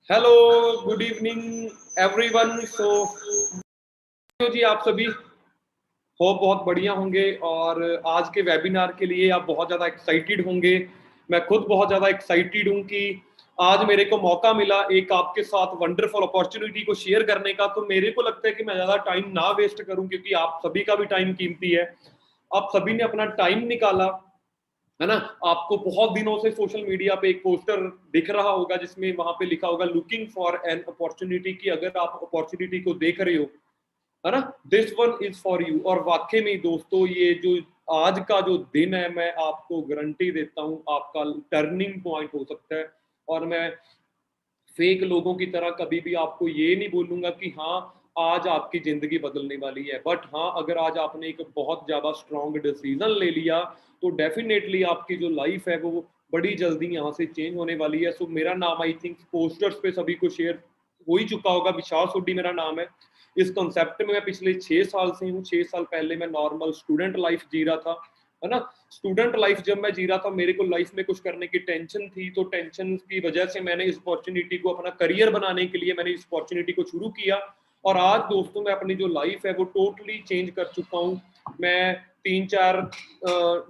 Hello, good evening everyone. जी आप सभी होप बहुत बढ़िया होंगे और आज के वेबिनार के लिए आप बहुत ज़्यादा एक्साइटेड होंगे। मैं खुद बहुत ज़्यादा एक्साइटेड हूँ कि आज मेरे को मौका मिला एक आपके साथ वंडरफुल अपॉर्चुनिटी को शेयर करने का। तो मेरे को लगता है कि मैं ज़्यादा टाइम ना वेस्ट करूँ, क्योंकि आप सभी का भी टाइम कीमती है। आप सभी ने अपना टाइम निकाला, है ना। आपको बहुत दिनों से सोशल मीडिया पे एक पोस्टर दिख रहा होगा जिसमें वहां पे लिखा होगा लुकिंग फॉर एन अपॉर्चुनिटी, की अगर आप अपॉर्चुनिटी को देख रहे हो, है ना, this one is for you. और वाकई में दोस्तों, ये जो आज का जो दिन है, मैं आपको गारंटी देता हूँ आपका टर्निंग पॉइंट हो सकता है। और मैं फेक लोगों की तरह कभी भी आपको ये नहीं बोलूंगा कि हाँ आज आपकी जिंदगी बदलने वाली है, बट हाँ अगर आज आपने एक बहुत ज्यादा स्ट्रॉन्ग डिसीजन ले लिया तो डेफिनेटली आपकी जो लाइफ है वो बड़ी जल्दी यहाँ से चेंज होने वाली है। सो मेरा नाम आई थिंक पोस्टर्स पे सभी को शेयर हो ही चुका होगा, विशाल सोडी मेरा नाम है। इस कॉन्सेप्ट में मैं पिछले 6 साल से हूँ। 6 साल पहले मैं नॉर्मल स्टूडेंट लाइफ जी रहा था, है ना। स्टूडेंट लाइफ जब मैं जी रहा था, मेरे को लाइफ में कुछ करने की टेंशन थी, तो टेंशन की वजह से मैंने इस अपॉर्चुनिटी को अपना करियर बनाने के लिए मैंने इस अपॉर्चुनिटी को शुरू किया। और आज दोस्तों मैं अपनी जो लाइफ है वो टोटली चेंज कर चुका हूँ। मैं 3-4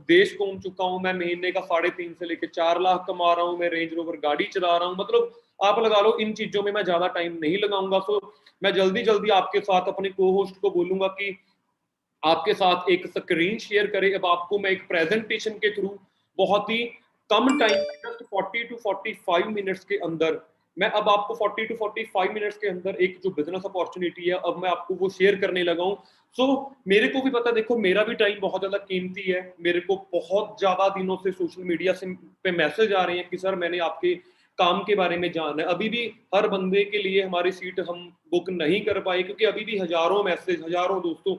देश घूम चुका हूँ। मैं महीने का 3.5 से लेकर 4 लाख कमा रहा हूँ। मैं रेंज रोवर गाड़ी चला रहा हूँ। मतलब आप लगा लो, इन चीजों में मैं ज्यादा टाइम नहीं लगाऊंगा। सो मैं जल्दी जल्दी आपके साथ अपने को होस्ट को बोलूंगा कि आपके साथ एक स्क्रीन शेयर करें। अब आपको मैं एक प्रेजेंटेशन के थ्रू बहुत ही कम टाइम, जस्ट 40 to 45 मिनट्स के अंदर, मैं अब आपको 40 to 45 मिनट्स के अंदर एक जो बिजनेस अपॉर्चुनिटी है अब मैं आपको वो शेयर करने लगा हूँ। सो मेरे को भी पता, देखो मेरा भी टाइम बहुत ज्यादा कीमती है। मेरे को बहुत ज्यादा दिनों से सोशल मीडिया से पे मैसेज आ रहे हैं कि सर मैंने आपके काम के बारे में जानना है। अभी भी हर बंदे के लिए हमारी सीट हम बुक नहीं कर पाए, क्योंकि अभी भी हजारों मैसेज, हजारों दोस्तों,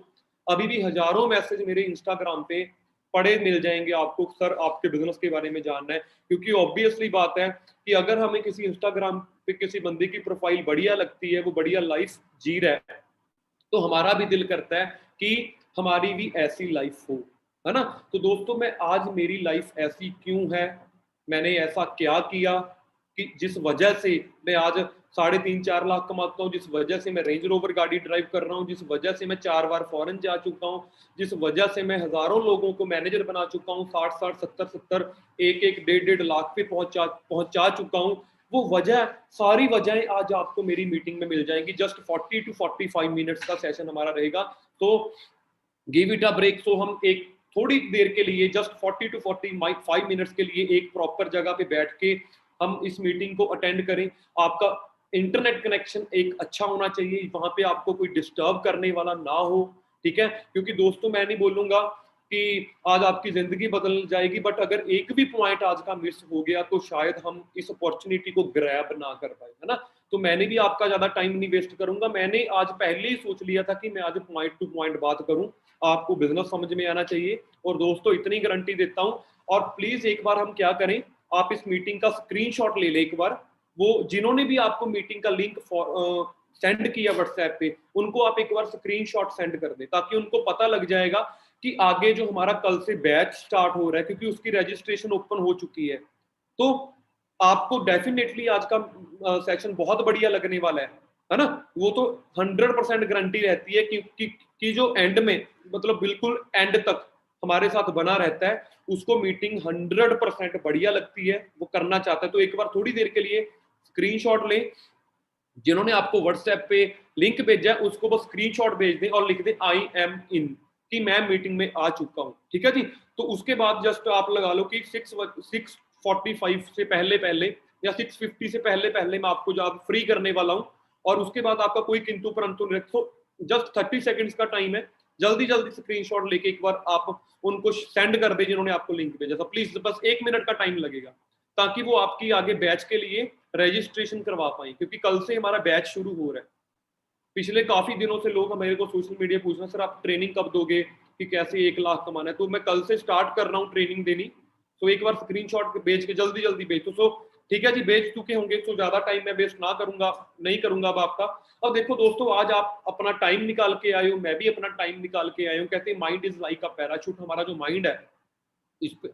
अभी भी हजारों मैसेज मेरे इंस्टाग्राम पे पड़े मिल जाएंगे आपको, सर आपके बिजनेस के बारे में जानना है। क्योंकि ऑब्वियसली बात है कि अगर हमें किसी इंस्टाग्राम पे किसी बंदे की प्रोफाइल बढ़िया लगती है, वो बढ़िया लाइफ जी रहा है, तो हमारा भी दिल करता है कि हमारी भी ऐसी लाइफ हो, है ना। तो दोस्तों मैं आज मेरी लाइफ ऐसी क्यों है, मैंने ऐसा क्या किया कि जिस वजह से मैं आज 3.5-4 लाख कमाता हूँ, जिस वजह से मैं रेंज रोवर गाड़ी ड्राइव कर रहा हूँ, जिस वजह से मैं 4 बार फॉरेन जा चुका हूँ, जिस वजह से मैं हजारों लोगों को मैनेजर बना चुका हूँ, 60-60, 70-70, 1-1, 1.5-1.5 लाख पे पहुंचा चुका हूँ। वो वजह, सारी वजहें आज आपको मेरी मीटिंग में मिल जाएंगी। जस्ट 40 to 45 मिनट्स का सेशन हमारा रहेगा। तो गिव इट अ ब्रेक। सो हम एक थोड़ी देर के लिए, जस्ट 40 to 45 मिनट्स के लिए एक प्रॉपर जगह पे बैठ के हम इस मीटिंग को अटेंड करें। आपका इंटरनेट कनेक्शन एक अच्छा होना चाहिए, वहां पे आपको कोई डिस्टर्ब करने वाला ना हो, ठीक है। क्योंकि दोस्तों मैं नहीं बोलूंगा कि आज आपकी जिंदगी बदल जाएगी, बट अगर एक भी पॉइंट आज का मिस हो गया तो शायद हम इस अपॉर्चुनिटी को ग्रैब ना कर पाए, है ना। तो मैंने भी आपका ज्यादा टाइम नहीं वेस्ट करूंगा। मैंने आज पहले ही सोच लिया था कि मैं आज पॉइंट टू पॉइंट बात करूं, आपको बिजनेस समझ में आना चाहिए। और दोस्तों इतनी गारंटी देता हूं, और प्लीज एक बार हम क्या करें, आप इस मीटिंग का स्क्रीनशॉट ले लें एक बार। वो जिन्होंने भी आपको मीटिंग का लिंक सेंड किया व्हाट्सएप पे, उनको आप एक बार स्क्रीनशॉट सेंड कर दें, ताकि उनको पता लग जाएगा कि आगे जो हमारा कल से बैच स्टार्ट हो रहा है, क्योंकि उसकी रजिस्ट्रेशन ओपन हो चुकी है। तो आपको डेफिनेटली आज का सेक्शन बहुत बढ़िया लगने वाला है ना। वो तो 100% गारंटी रहती है कि जो एंड में, मतलब बिल्कुल एंड तक हमारे साथ बना रहता है, उसको मीटिंग 100% बढ़िया लगती है, वो करना चाहता है। तो एक बार थोड़ी देर के लिए स्क्रीनशॉट लें। जिन्होंने आपको व्हाट्सएप पे लिंक भेजा है उसको बस स्क्रीनशॉट भेज दें और लिख दें आई एम इन, कि मैं मीटिंग में आ चुका हूं, ठीक है जी। तो उसके बाद जस्ट आप लगा लो कि 6:45 से पहले पहले या 6:50 से पहले पहले मैं आपको जब फ्री करने वाला हूं। और उसके बाद आपका कोई किंतु परंतु नहीं, तो जस्ट 30 सेकेंड्स का टाइम है। जल्दी जल्दी स्क्रीनशॉट लेके एक बार आप उनको सेंड कर दें जिन्होंने आपको लिंक भेजा था। प्लीज बस 1 मिनट का टाइम लगेगा, ताकि वो आपकी आगे बैच के लिए रजिस्ट्रेशन करवा पाए, क्योंकि कल से हमारा बैच शुरू हो रहा है। पिछले काफी दिनों से लोग मेरे को सोशल मीडिया पूछ रहे हैं, सर आप ट्रेनिंग कब दोगे, कि कैसे 1 लाख कमाना है। तो मैं कल से स्टार्ट कर रहा हूँ ट्रेनिंग देनी। तो एक बार स्क्रीनशॉट भेज के जल्दी जल्दी भेज दो। सो ठीक है जी, भेज चुके होंगे, तो ज्यादा टाइम मैं वेस्ट ना करूंगा, नहीं करूंगा अब आपका। अब देखो दोस्तों, आज आप अपना टाइम निकाल के आए हो, मैं भी अपना टाइम निकाल के आया हूँ। कहते हैं mind is like a parachute. हमारा जो माइंड है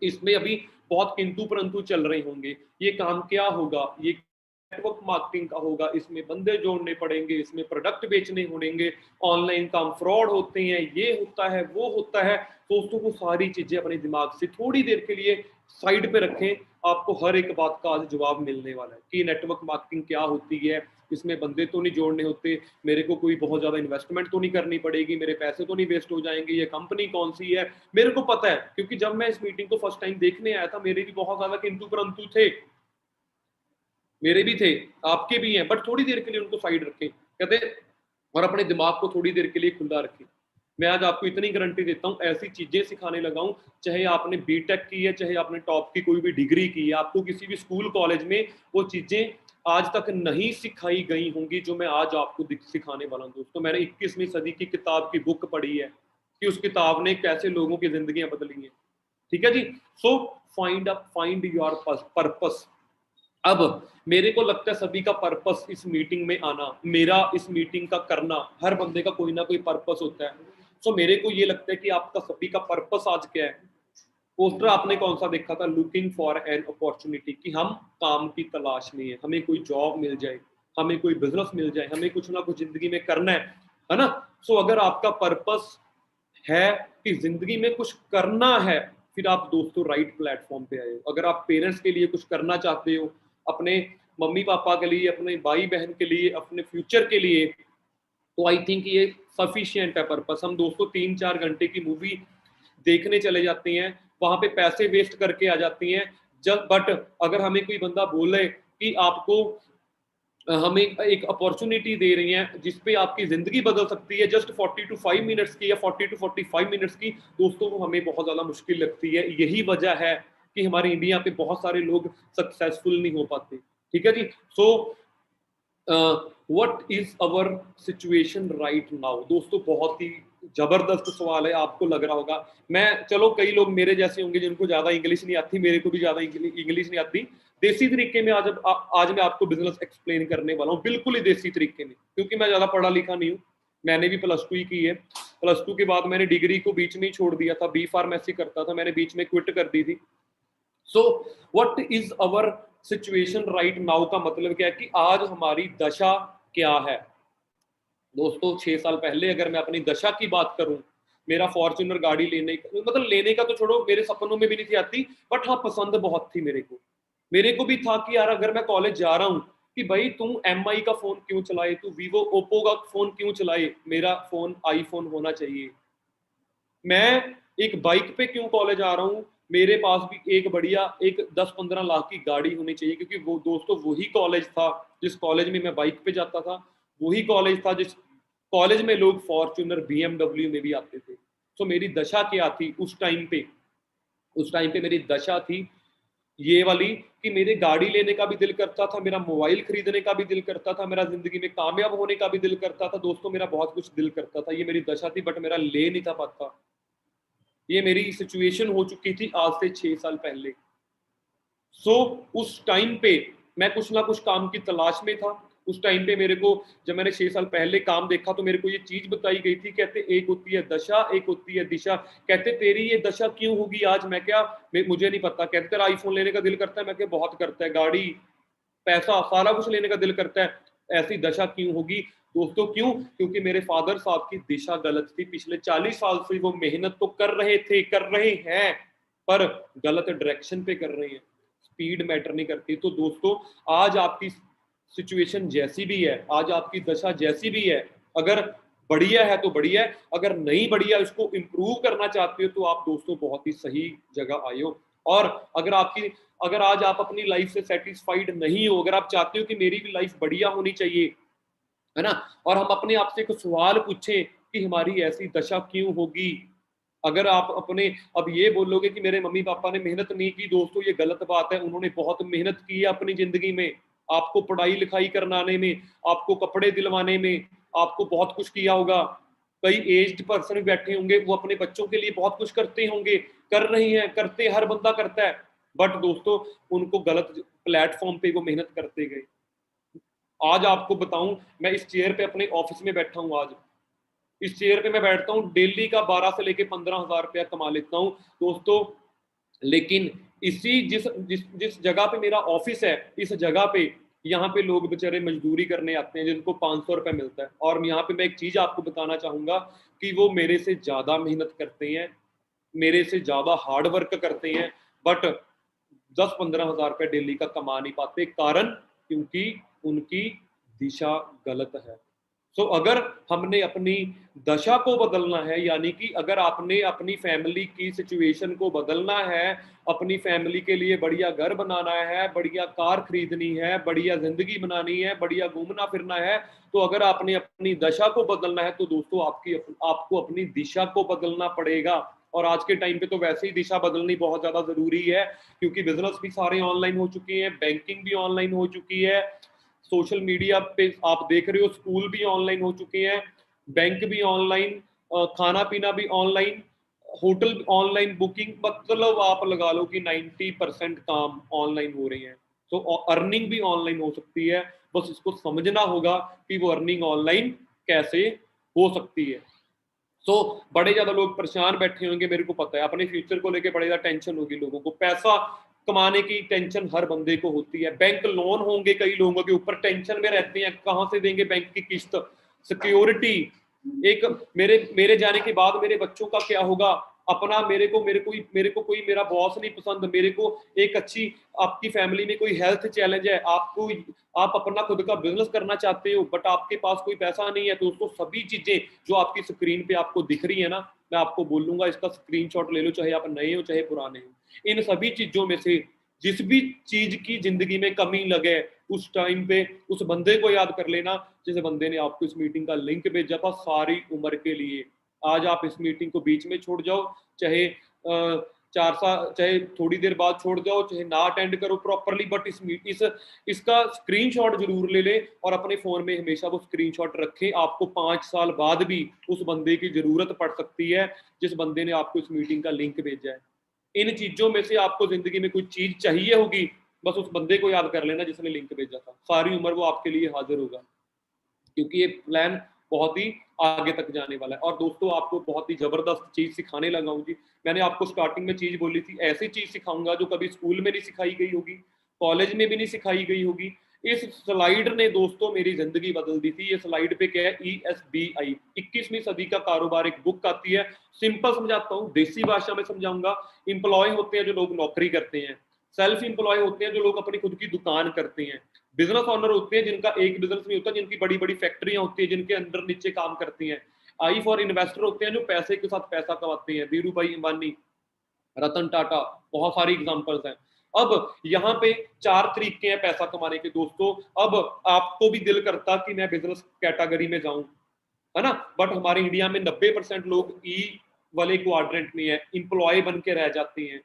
इसमें अभी बहुत किंतु परंतु चल रहे होंगे, ये काम क्या होगा, ये नेटवर्क मार्केटिंग का होगा, इसमें बंदे जोड़ने पड़ेंगे, इसमें प्रोडक्ट बेचने होंगे, ऑनलाइन काम फ्रॉड होते हैं, ये होता है वो होता है। दोस्तों वो सारी चीजें अपने दिमाग से थोड़ी देर के लिए साइड पे रखें, आपको हर एक बात का आज जवाब मिलने वाला है कि नेटवर्क मार्केटिंग क्या होती है, इसमें बंदे तो नहीं जोड़ने होते, मेरे को कोई बहुत ज्यादा इन्वेस्टमेंट तो नहीं करनी पड़ेगी, मेरे पैसे तो नहीं वेस्ट हो जाएंगे, ये कंपनी कौन सी है, मेरे को पता है। क्योंकि जब मैं इस मीटिंग को फर्स्ट टाइम देखने आया था, मेरे भी बहुत ज्यादा किंतु परंतु थे, मेरे भी थे, आपके भी हैं, बट थोड़ी देर के लिए उनको साइड रखें, कहते, और अपने दिमाग को थोड़ी देर के लिए खुला रखें। मैं आज आपको इतनी गारंटी देता हूँ, ऐसी चीजें सिखाने लगा हूँ, चाहे आपने बीटेक की है, चाहे आपने टॉप की कोई भी डिग्री की है, आपको किसी भी स्कूल कॉलेज में वो चीजें आज तक नहीं सिखाई गई होंगी जो मैं आज आपको सिखाने वाला हूँ। दोस्तों मैंने 21वीं सदी की किताब की बुक पढ़ी है कि उस किताब ने कैसे लोगों की जिंदगियां बदली हैं, ठीक है जी। So find your purpose. अब मेरे को लगता है सभी का पर्पस इस मीटिंग में आना, मेरा इस मीटिंग का करना, हर बंदे का कोई ना कोई पर्पस होता है। सो मेरे को ये लगता है कि आपका सभी का पर्पस आज क्या है। पोस्टर आपने कौन सा देखा था, लुकिंग फॉर एन अपॉर्चुनिटी, कि हम काम की तलाश में है, हमें कोई जॉब मिल जाए, हमें कोई बिजनेस मिल जाए, हमें कुछ ना कुछ जिंदगी में करना है ना। सो अगर आपका पर्पस है कि जिंदगी में कुछ करना है, फिर आप दोस्तों राइट प्लेटफॉर्म पे आए हो। अगर आप पेरेंट्स के लिए कुछ करना चाहते हो, अपने मम्मी पापा के लिए, अपने भाई बहन के लिए, अपने फ्यूचर के लिए, तो आई थिंक ये सफिशियंट है पर्पस। हम दोस्तों 3-4 घंटे की मूवी देखने चले जाते हैं, वहां पे पैसे वेस्ट करके आ जाती हैं। जब बट अगर हमें कोई बंदा बोले कि आपको हमें एक अपॉर्चुनिटी दे रही हैं जिसपे आपकी जिंदगी बदल सकती है, जस्ट 40 to 5 मिनट्स की या 40 to 45 मिनट्स की, दोस्तों वो हमें बहुत ज्यादा मुश्किल लगती है। यही वजह है कि हमारे इंडिया पे बहुत सारे लोग सक्सेसफुल नहीं हो पाते, ठीक है जी। So what is our situation right now. दोस्तों बहुत ही जबरदस्त सवाल है, आपको लग रहा होगा मैं, चलो कई लोग मेरे जैसे होंगे जिनको ज्यादा इंग्लिश नहीं आती, मेरे को भी ज्यादा इंग्लिश नहीं आती, देसी तरीके में आज मैं आपको बिजनेस एक्सप्लेन करने वाला हूँ, बिल्कुल ही देसी तरीके में, क्योंकि मैं ज्यादा पढ़ा लिखा नहीं हूँ। मैंने भी +2 ही की है, +2 के बाद मैंने डिग्री को बीच में ही छोड़ दिया था, बी फार्मेसी करता था, मैंने बीच में क्विट कर दी थी। सो what is our situation right now का मतलब क्या है कि आज हमारी दशा क्या है। दोस्तों 6 साल पहले अगर मैं अपनी दशा की बात करूं, मेरा फॉर्च्यूनर गाड़ी लेने मतलब लेने का तो छोड़ो, मेरे सपनों में भी नहीं थी आती, बट हाँ पसंद बहुत थी मेरे को भी था कि यार अगर मैं कॉलेज जा रहा हूं कि भाई तू MI का फोन क्यों चलाए, तू वीवो ओप्पो का फोन क्यों चलाए, मेरा फोन आईफोन होना चाहिए। मैं एक बाइक पे क्यों कॉलेज आ रहा हूँ, मेरे पास भी एक बढ़िया एक 10-15 लाख की गाड़ी होनी चाहिए, क्योंकि वो दोस्तों वही कॉलेज था जिस कॉलेज में मैं बाइक पे जाता था, वही कॉलेज था जिस कॉलेज में लोग फॉर्च्यूनर BMW में भी आते थे। तो मेरी दशा क्या थी उस टाइम पे मेरी दशा थी ये वाली कि मेरे गाड़ी लेने का भी दिल करता था, मेरा मोबाइल खरीदने का भी दिल करता था, मेरा जिंदगी में कामयाब होने का भी दिल करता था। दोस्तों मेरा बहुत कुछ दिल करता था, ये मेरी दशा थी, बट मेरा ले नहीं था पाता। ये मेरी सिचुएशन हो चुकी थी आज से 6 साल पहले। सो उस टाइम पे मैं कुछ ना कुछ काम की तलाश में था। उस टाइम पे मेरे को, जब मैंने 6 साल पहले काम देखा तो मेरे को ये चीज बताई गई थी, कहते एक होती है दशा, एक होती है दिशा। कहते तेरी ये दशा क्यों होगी आज, मैं क्या, मुझे नहीं पता। कहते तेरा आईफोन लेने का दिल करता है, मैं क्या बहुत करता है, गाड़ी पैसा सारा कुछ लेने का दिल करता है, ऐसी दशा क्यों होगी। दोस्तों क्यों, क्योंकि मेरे फादर साहब की दिशा गलत थी। पिछले 40 साल से वो मेहनत तो कर रहे हैं, पर गलत डायरेक्शन पे कर रहे हैं। स्पीड मैटर नहीं करती। तो दोस्तों आज आपकी सिचुएशन जैसी भी है, आज आपकी दशा जैसी भी है, अगर बढ़िया है तो बढ़िया है, अगर नहीं बढ़िया इसको इंप्रूव करना चाहते हो तो आप दोस्तों बहुत ही सही जगह आए हो। और अगर आज आप अपनी लाइफ से सेटिस्फाइड नहीं हो, अगर आप चाहते हो कि मेरी भी लाइफ बढ़िया होनी चाहिए, है ना, और हम अपने आप से एक सवाल पूछें कि हमारी ऐसी दशा क्यों होगी। अगर आप अपने अब ये बोलोगे कि मेरे मम्मी पापा ने मेहनत नहीं की, दोस्तों ये गलत बात है। उन्होंने बहुत मेहनत की है अपनी जिंदगी में, आपको पढ़ाई लिखाई करवाने में, आपको कपड़े दिलवाने में, आपको बहुत कुछ किया होगा। कई एज्ड पर्सन भी बैठे होंगे, वो अपने बच्चों के लिए बहुत कुछ करते होंगे, कर रहे हैं, करते हर बंदा करता है, बट दोस्तों उनको गलत प्लेटफॉर्म पे वो मेहनत करते गए। आज आपको बताऊं, मैं इस चेयर पे अपने ऑफिस में बैठा हूं, आज इस चेयर पे मैं बैठता हूँ, डेली का 12 से लेके 15,000 रुपया कमा लेता हूँ दोस्तों। लेकिन इसी जिस जिस जिस जगह पे मेरा ऑफिस है, इस जगह पे यहाँ पे लोग बेचारे मजदूरी करने आते हैं जिनको 500 रुपये मिलता है, और यहाँ पे मैं एक चीज आपको बताना चाहूंगा कि वो मेरे से ज्यादा मेहनत करते हैं, मेरे से ज्यादा हार्ड वर्क करते हैं, बट 10-15 हजार रुपये डेली का कमा नहीं पाते। कारण क्योंकि उनकी दिशा गलत है। सो अगर हमने अपनी दशा को बदलना है, यानी कि अगर आपने अपनी फैमिली की सिचुएशन को बदलना है, अपनी फैमिली के लिए बढ़िया घर बनाना है, बढ़िया कार खरीदनी है, बढ़िया जिंदगी बनानी है, बढ़िया घूमना फिरना है, तो अगर आपने अपनी दशा को बदलना है तो दोस्तों आपको अपनी दिशा को बदलना पड़ेगा। और आज के टाइम पे तो वैसे ही दिशा बदलनी बहुत ज्यादा जरूरी है, क्योंकि बिजनेस भी सारे ऑनलाइन हो चुके हैं, बैंकिंग भी ऑनलाइन हो चुकी है, सोशल मीडिया पे आप देख रहे हो स्कूल भी ऑनलाइन हो चुके हैं, बैंक भी ऑनलाइन, खाना पीना भी ऑनलाइन, होटल ऑनलाइन बुकिंग, मतलब आप लगा लो कि 90% काम ऑनलाइन हो रहे हैं। तो अर्निंग भी ऑनलाइन हो सकती है, बस इसको समझना होगा कि वो अर्निंग ऑनलाइन कैसे हो सकती है। तो बड़े ज्यादा लोग परेशान बैठे होंगे, मेरे को पता है, अपने फ्यूचर को लेके बड़े ज्यादा टेंशन होगी लोगों को, पैसा कमाने की टेंशन हर बंदे को होती है, बैंक लोन होंगे कई लोगों के ऊपर, टेंशन में रहते हैं कहां से देंगे बैंक की किस्त, सिक्योरिटी, एक मेरे मेरे जाने के बाद मेरे बच्चों का क्या होगा, अपना मेरे को कोई मेरा बॉस नहीं पसंद, मेरे को एक अच्छी, आपकी फैमिली में कोई हेल्थ चैलेंज है, आप अपना खुद का बिजनेस करना चाहते हो बट आपके पास कोई पैसा नहीं है, तो दोस्तों सभी चीजें जो आपकी स्क्रीन पे आपको दिख रही है ना, मैं आपको बोलूंगा इसका स्क्रीनशॉट ले लो, चाहे आप नए हो चाहे पुराने हो। इन सभी चीजों में से जिस भी चीज की जिंदगी में कमी लगे, उस टाइम पे उस बंदे को याद कर लेना जिस बंदे ने आपको इस मीटिंग का लिंक भेजा था सारी उम्र के लिए। आज आप इस मीटिंग को बीच में छोड़ जाओ, चाहे 4 साल, चाहे थोड़ी देर बाद छोड़ जाओ, चाहे ना अटेंड करो प्रॉपरली, बट इसका स्क्रीनशॉट जरूर ले ले और अपने फोन में हमेशा वो स्क्रीनशॉट रखें। आपको 5 साल बाद भी उस बंदे की जरूरत पड़ सकती है जिस बंदे ने आपको इस मीटिंग का लिंक भेजा है। इन चीजों में से आपको जिंदगी में कोई चीज चाहिए होगी, बस उस बंदे को याद कर लेना जिसने लिंक भेजा था, सारी उम्र वो आपके लिए हाजिर होगा, क्योंकि ये प्लान बहुत ही आगे तक जाने वाला है। और दोस्तों आपको बहुत ही जबरदस्त चीज सिखाने लगा हूँ जी। मैंने आपको स्टार्टिंग में चीज बोली थी, ऐसी चीज सिखाऊंगा जो कभी स्कूल में नहीं सिखाई गई होगी, कॉलेज में भी नहीं सिखाई गई होगी। इस स्लाइड ने दोस्तों मेरी जिंदगी बदल दी थी। ये स्लाइड पे क्या है, ESBI 21वीं सदी का कारोबार, एक बुक आती है, सिंपल समझाता हूँ, देसी भाषा में समझाऊंगा। इंप्लॉय होते हैं जो लोग नौकरी करते हैं, सेल्फ इंप्लॉय होते हैं जो लोग अपनी खुद की दुकान करते हैं, बिजनेस ओनर होते हैं जिनका एक बिजनेस नहीं होता, जिनकी बड़ी बड़ी फैक्ट्रियां होती है जिनके अंडर नीचे काम करती हैं। आई फॉर इन्वेस्टर होते हैं जो पैसे के साथ पैसा कमाते हैं, धीरू भाई अंबानी, रतन टाटा, बहुत सारी एग्जांपल्स हैं। अब यहाँ पे 4 तरीके हैं पैसा कमाने के दोस्तों। अब आपको भी दिल करता कि मैं बिजनेस कैटेगरी में जाऊं, है ना, बट हमारे इंडिया में 90% लोग ई वाले क्वाड्रेंट में है, इंप्लॉय बन के रह जाते हैं,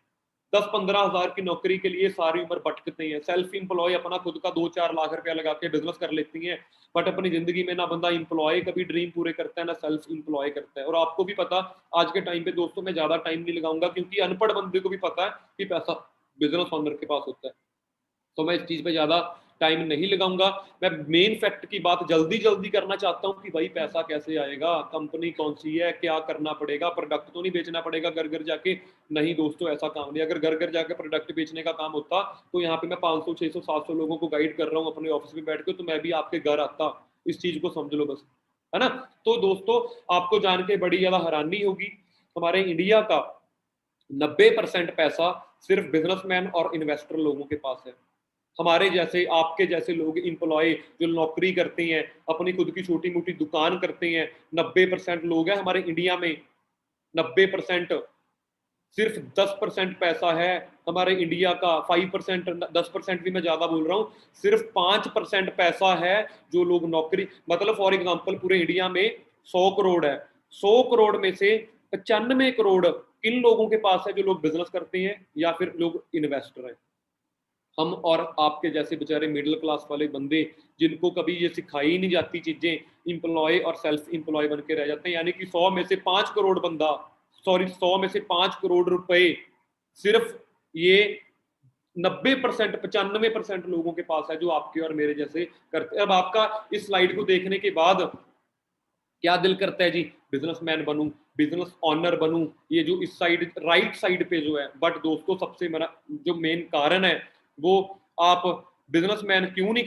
10-15 हजार की नौकरी के लिए सारी उम्र भटकते हैं। सेल्फ इंप्लॉय अपना खुद का 2-4 लाख रुपया लगा के बिजनेस कर लेती हैं, बट अपनी जिंदगी में ना बंदा इंप्लॉय कभी ड्रीम पूरे करता है ना सेल्फ इंप्लॉय करता है। और आपको भी पता, आज के टाइम पे दोस्तों मैं ज्यादा टाइम नहीं लगाऊंगा क्योंकि अनपढ़ बंदे को भी पता है कि पैसा बिजनेस ओनर के पास होता है, तो मैं इस चीज पे ज्यादा टाइम नहीं लगाऊंगा। मैं मेन फैक्ट की बात जल्दी जल्दी करना चाहता हूँ कि भाई पैसा कैसे आएगा, कंपनी कौन सी है, क्या करना पड़ेगा, प्रोडक्ट तो नहीं बेचना पड़ेगा घर घर जाके, नहीं दोस्तों ऐसा काम नहीं। अगर घर घर जाके प्रोडक्ट बेचने का काम होता तो यहाँ पे मैं 500 600 700 लोगों को गाइड कर रहा हूँ अपने ऑफिस में बैठ के, तो मैं भी आपके घर आता। इस चीज को समझ लो बस, है ना। तो दोस्तों आपको जान के बड़ी ज्यादा हैरानी होगी, हमारे इंडिया का 90% पैसा सिर्फ बिजनेसमैन और इन्वेस्टर लोगों के पास है। हमारे जैसे आपके जैसे लोग इंप्लॉय जो नौकरी करते हैं, अपनी खुद की छोटी मोटी दुकान करते हैं, 90% लोग हैं हमारे इंडिया में। 90%, सिर्फ 10% पैसा है हमारे इंडिया का, 5%, 10% भी मैं ज्यादा बोल रहा हूँ, सिर्फ 5% पैसा है जो लोग नौकरी, मतलब फॉर एग्जाम्पल पूरे इंडिया में 100 करोड़ है, 100 करोड़ में से 95 करोड़ किन लोगों के पास है, जो लोग बिजनेस करते हैं या फिर लोग इन्वेस्टर हैं। हम और आपके जैसे बेचारे मिडिल क्लास वाले बंदे जिनको कभी ये सिखाई ही नहीं जाती चीजें, इंप्लॉय और सेल्फ इंप्लॉय बन के रह जाते हैं। यानी कि 100 में से 5 करोड़ बंदा, सॉरी 100 में से 5 करोड़ रुपए सिर्फ ये 90%, 95% लोगों के पास है जो आपके और मेरे जैसे करते हैं। अब आपका इस स्लाइड को देखने के बाद क्या दिल करता है जी, बिजनेसमैन बनूं, बिजनेस ऑनर बनूं, ये जो इस साइड राइट साइड पे जो है। बट दोस्तों सबसे मेरा जो मेन कारण है वो आप बिजनेसमैन क्यों नहीं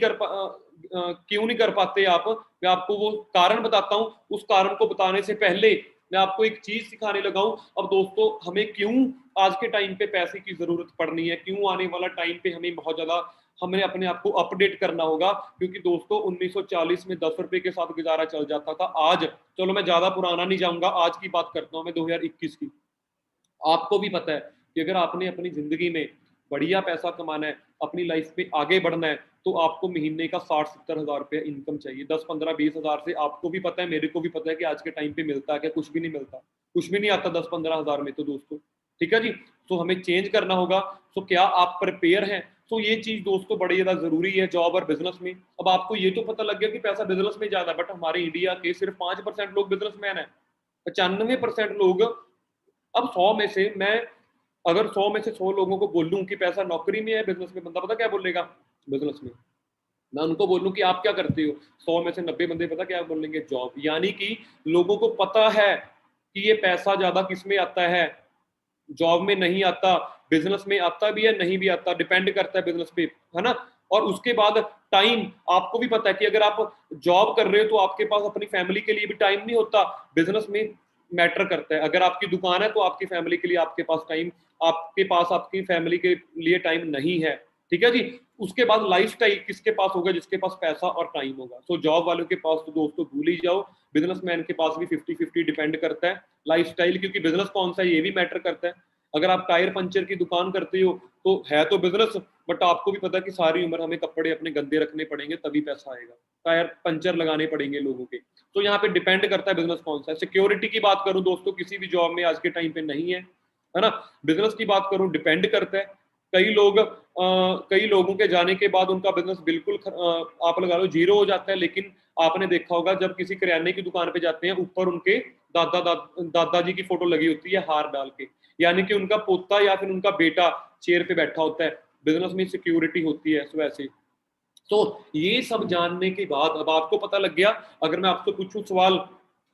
कर पाते आप, मैं आपको वो कारण बताता हूँ। उस कारण को बताने से पहले मैं आपको एक चीज सिखाने लगा हूं। अब दोस्तों, हमें क्यों आज के टाइम पे पैसे की जरूरत पड़नी है, क्यों आने वाला टाइम पे हमें बहुत ज्यादा हमें अपने आप को अपडेट करना होगा। क्योंकि दोस्तों 1940 में 10 रुपए के साथ गुजारा चल जाता था। आज, चलो मैं ज्यादा पुराना नहीं जाऊंगा, आज की बात करता हूं मैं 2021 की। आपको भी पता है कि अगर आपने अपनी जिंदगी में बढ़िया पैसा कमाना है, अपनी लाइफ में आगे बढ़ना है, तो आपको महीने का 60-70 हजार रुपया इनकम चाहिए। 10-15-20 हजार से आपको भी पता है, मेरे को भी पता है कि आज के टाइम पे मिलता है क्या? कुछ भी नहीं मिलता, कुछ भी नहीं आता 10-15 हजार में तो दोस्तों। ठीक है जी, तो हमें चेंज करना होगा। तो क्या आप प्रिपेयर हैं? तो ये चीज दोस्तों बड़ी ज्यादा जरूरी है जॉब और बिजनेस में। अब आपको ये तो पता लग गया कि पैसा बिजनेस में ज्यादा, बट हमारे इंडिया के सिर्फ 5% लोग बिजनेसमैन है, 95% लोग। अब 100 में से मैं अगर 100 में से 100 लोगों को बोलूं कि पैसा नौकरी में है बिजनेस में, बंदा पता क्या बोलेगा? बिजनेस में। मैं उनको बोलूं कि आप क्या करते हो, 100 में से 90 बंदे पता क्या बोलेंगे? जॉब। यानी कि लोगों को पता है कि ये पैसा ज्यादा किस में आता है, जॉब में नहीं आता। बिजनेस में आता भी है, नहीं भी आता, डिपेंड करता है बिजनेस पे, है ना। और उसके बाद टाइम, आपको भी पता है कि अगर आप जॉब कर रहे हो तो आपके पास अपनी फैमिली के लिए भी टाइम नहीं होता। बिजनेस में मैटर करता है, अगर आपकी दुकान है तो आपकी फैमिली के लिए आपके पास टाइम, आपके पास आपकी फैमिली के लिए टाइम नहीं है। ठीक है जी। उसके बाद लाइफ स्टाइल किसके पास होगा? जिसके पास पैसा और टाइम होगा। तो जॉब वालों के पास तो दोस्तों भूल ही जाओ। बिजनेसमैन के पास भी 50-50 डिपेंड करता है लाइफ स्टाइल, क्योंकि बिजनेस कौन सा है ये भी मैटर करता है। अगर आप टायर पंचर की दुकान करते हो तो है तो बिजनेस, बट आपको भी पता है कि सारी उम्र हमें कपड़े अपने गंदे रखने पड़ेंगे तभी पैसा आएगा, टायर पंचर लगाने पड़ेंगे लोगों के। तो यहाँ पे डिपेंड करता है बिजनेस कौन सा है। सिक्योरिटी की बात करूं दोस्तों, किसी भी जॉब में आज के टाइम पे नहीं है ना। बिजनेस की बात करूं, डिपेंड करता है। कई लोगों के जाने के बाद उनका बिजनेस बिल्कुल आप लगा लो जीरो हो जाता है। लेकिन आपने देखा होगा जब किसी किराने की दुकान पे जाते हैं, ऊपर उनके दादाजी की फोटो लगी होती है हार डाल के, यानी कि उनका पोता या फिर उनका बेटा चेयर पे बैठा होता है। बिजनेस में सिक्योरिटी होती है वैसे। तो ये सब जानने के बाद अब आपको पता लग गया। अगर मैं आपसे पूछूं सवाल,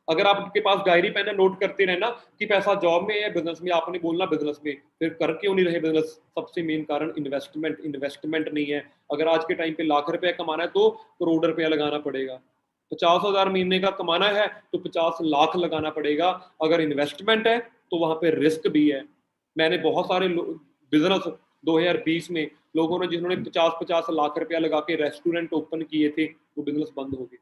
अगर आपके पास डायरी पेन है, नोट करते रहना कि पैसा जॉब में है बिजनेस में, आपने बोलना बिजनेस में। फिर कर क्यों नहीं रहे बिजनेस? सबसे मेन कारण इन्वेस्टमेंट नहीं है। अगर आज के टाइम पे लाख रुपया कमाना है तो करोड़ रुपया लगाना पड़ेगा। 50,000 महीने का कमाना है तो 50 लाख लगाना पड़ेगा। अगर इन्वेस्टमेंट है तो वहां पे रिस्क भी है। मैंने बहुत सारे बिजनेस 2020 में लोगों ने, जिन्होंने 50-50 लाख रुपया लगा के रेस्टोरेंट ओपन किए थे, वो बिजनेस बंद हो गए।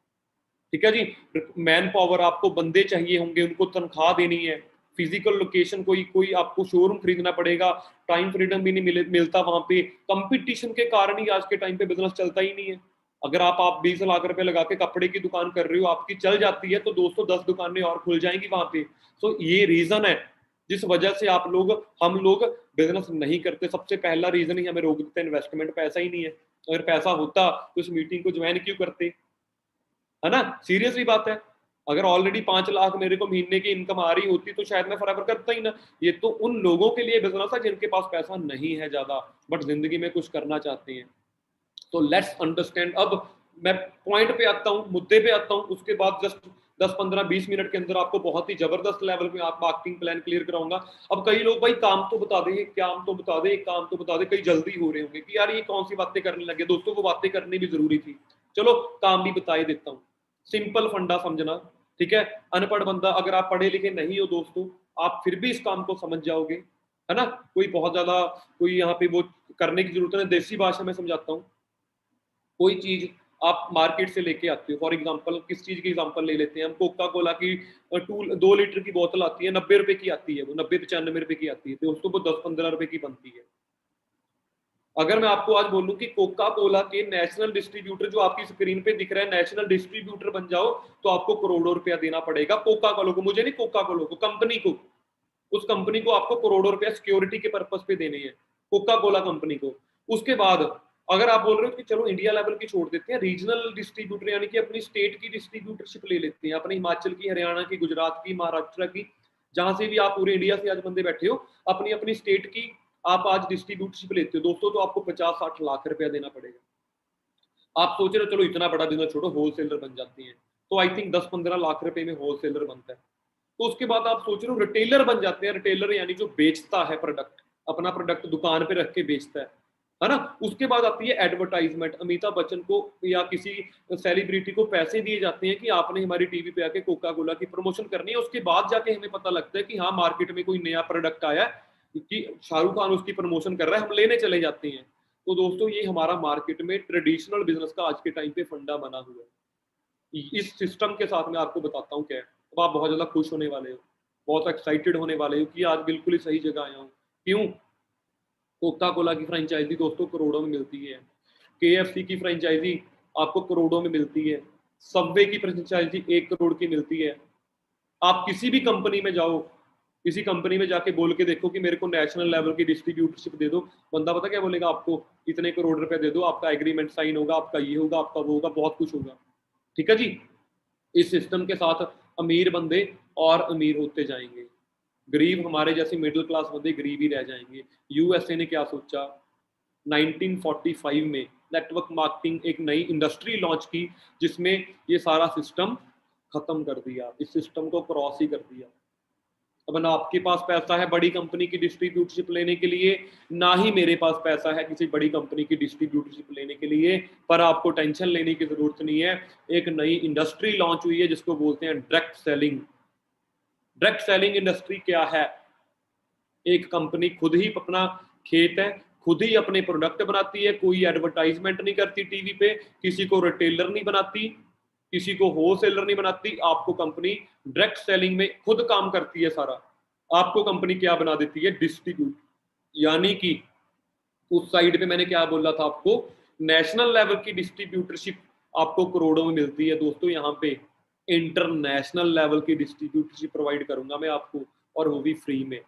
ठीक है जी। मैन पावर, आपको बंदे चाहिए होंगे, उनको तनख्वाह देनी है, फिजिकल लोकेशन, कोई कोई आपको शोरूम खरीदना पड़ेगा, टाइम फ्रीडम भी नहीं मिलता वहां पे। कंपटीशन के कारण ही आज के टाइम पे बिजनेस चलता ही नहीं है। अगर आप 20 लाख रुपए लगा के कपड़े की दुकान कर रहे हो, आपकी चल जाती है, तो दोस्तों 10 दुकानें और खुल जाएंगी वहां पे। तो ये रीजन है जिस वजह से हम लोग बिजनेस नहीं करते। सबसे पहला रीजन ही हमें रोक देता है, इन्वेस्टमेंट। पैसा ही नहीं है। अगर पैसा होता तो इस मीटिंग को ज्वाइन क्यों करते, है ना। सीरियसली बात है। अगर ऑलरेडी 5 लाख मेरे को महीने की इनकम आ रही होती तो शायद मैं फॉरएवर करता ही ना। ये तो उन लोगों के लिए बिजनेस है जिनके पास पैसा नहीं है ज्यादा, बट जिंदगी में कुछ करना चाहते हैं। तो लेट्स अंडरस्टैंड। अब मैं पॉइंट पे आता हूँ, मुद्दे पे आता हूँ। उसके बाद जस्ट 10-15-20 मिनट के अंदर आपको बहुत ही जबरदस्त लेवल पे आप मार्केटिंग प्लान क्लियर कराऊंगा। अब कई लोग भाई काम तो बता दे, काम तो बता दे, काम तो बता दे, कई जल्दी हो रहे होंगे कि यार ये कौन सी बातें करने लगे। दोस्तों, वो बातें करनी भी जरूरी थी। चलो काम भी बता ही देता हूँ। सिंपल फंडा समझना, ठीक है। अनपढ़ बंदा, अगर आप पढ़े लिखे नहीं हो दोस्तों, आप फिर भी इस काम को समझ जाओगे, है ना। कोई बहुत ज्यादा कोई यहाँ पे वो करने की जरूरत है। देसी भाषा में समझाता हूँ। कोई चीज आप मार्केट से लेके आते हो, फॉर एग्जांपल किस चीज की एग्जांपल ले लेते हैं हम, कोका कोला की 2 लीटर की बोतल आती है, 90 रुपए की आती है, वो 90-95 रुपए की आती है, तो उसको वो 10-15 रुपए की बनती है। अगर मैं आपको आज बोलूं कि कोका कोला के नेशनल डिस्ट्रीब्यूटर, जो आपकी स्क्रीन पे दिख रहा है, नेशनल डिस्ट्रीब्यूटर बन जाओ, तो आपको करोड़ों रुपया देना पड़ेगा। कोका कोला को, मुझे नहीं, कोका कोला को, कंपनी को, उस कंपनी को आपको करोड़ों रुपया सिक्योरिटी के पर्पस पे देने हैं, कोका कोला कंपनी को। उसके बाद अगर आप बोल रहे हो कि चलो इंडिया लेवल की छोड़ देते हैं, रीजनल डिस्ट्रीब्यूटर यानी कि अपनी स्टेट की डिस्ट्रीब्यूटरशिप ले लेते हैं, अपने हिमाचल की, हरियाणा की, गुजरात की, महाराष्ट्र की, जहां से भी आप पूरे इंडिया से आज बंदे बैठे हो, अपनी अपनी स्टेट की आप आज डिस्ट्रीब्यूटरशिप लेते हो दोस्तों, तो आपको 50-60 लाख रुपया देना पड़ेगा। आप सोच रहे हो चलो इतना बड़ा बिजनेस छोड़ो, होलसेलर बन जाते हैं, तो आई थिंक 10-15 लाख रुपए में होलसेलर बनता है। तो उसके बाद आप सोच रहे हो रिटेलर बन जाते हैं। रिटेलर यानी जो बेचता है प्रोडक्ट, अपना प्रोडक्ट दुकान पे रख के बेचता है है ना। उसके बाद आती है एडवर्टाइजमेंट। अमिताभ बच्चन को या किसी सेलिब्रिटी को पैसे दिए जाते हैं कि आपने हमारी टीवी पे आके कोका कोला की प्रमोशन करनी है। उसके बाद जाके हमें पता लगता है कि हाँ मार्केट में कोई नया प्रोडक्ट आया है कि शाहरुख खान उसकी प्रमोशन कर रहा है, हम लेने चले जाते हैं। तो दोस्तों ये हमारा मार्केट में ट्रेडिशनल बिजनेस का आज के टाइम पे फंडा बना हुआ है। इस सिस्टम के साथ मैं आपको बताता हूँ क्या है। अब आप बहुत ज्यादा खुश होने वाले हो, बहुत एक्साइटेड होने वाले हो कि आज बिल्कुल ही सही जगह आया हूँ। क्यों? कोका कोला की फ्रेंचाइजी दोस्तों करोड़ों में मिलती है, केएफसी की फ्रेंचाइजी आपको करोड़ों में मिलती है, सबवे की फ्रेंचाइजी 1 करोड़ की मिलती है। आप किसी भी कंपनी में जाओ, किसी कंपनी में जाके बोल के देखो कि मेरे को नेशनल लेवल की डिस्ट्रीब्यूटरशिप दे दो, बंदा पता क्या बोलेगा आपको? इतने करोड़ रुपए दे दो, आपका एग्रीमेंट साइन होगा, आपका ये होगा, आपका वो होगा, बहुत कुछ होगा। ठीक है जी। इस सिस्टम के साथ अमीर बंदे और अमीर होते जाएंगे, गरीब हमारे जैसे मिडिल क्लास बंदे गरीब ही रह जाएंगे। यूएसए ने क्या सोचा, 1945 में नेटवर्क मार्केटिंग एक नई इंडस्ट्री लॉन्च की जिसमें ये सारा सिस्टम खत्म कर दिया, इस सिस्टम को क्रॉस ही कर दिया। अब ना आपके पास पैसा है बड़ी कंपनी की डिस्ट्रीब्यूटरशिप लेने के लिए, ना ही मेरे पास पैसा है किसी बड़ी कंपनी की डिस्ट्रीब्यूटरशिप लेने के लिए। पर आपको टेंशन लेने की जरूरत नहीं है, एक नई इंडस्ट्री लॉन्च हुई है जिसको बोलते हैं direct selling. Direct selling industry क्या है? एक कंपनी खुद ही अपना खेत है, खुद ही अपने प्रोडक्ट बनाती है, कोई एडवर्टाइजमेंट नहीं करती टीवी पे, किसी को रिटेलर नहीं बनाती, किसी को होलसेलर नहीं बनाती। आपको कंपनी डायरेक्ट सेलिंग में खुद काम करती है सारा। आपको कंपनी क्या बना देती है? डिस्ट्रीब्यूट। यानी कि उस साइड पे मैंने क्या बोला था आपको, नेशनल लेवल की डिस्ट्रीब्यूटरशिप आपको करोड़ों में मिलती है। दोस्तों यहाँ पे इंटरनेशनल लेवल की डिस्ट्रीब्यूटरशिप प्रोवाइड करूंगा मैं आपको, और वो भी फ्री में।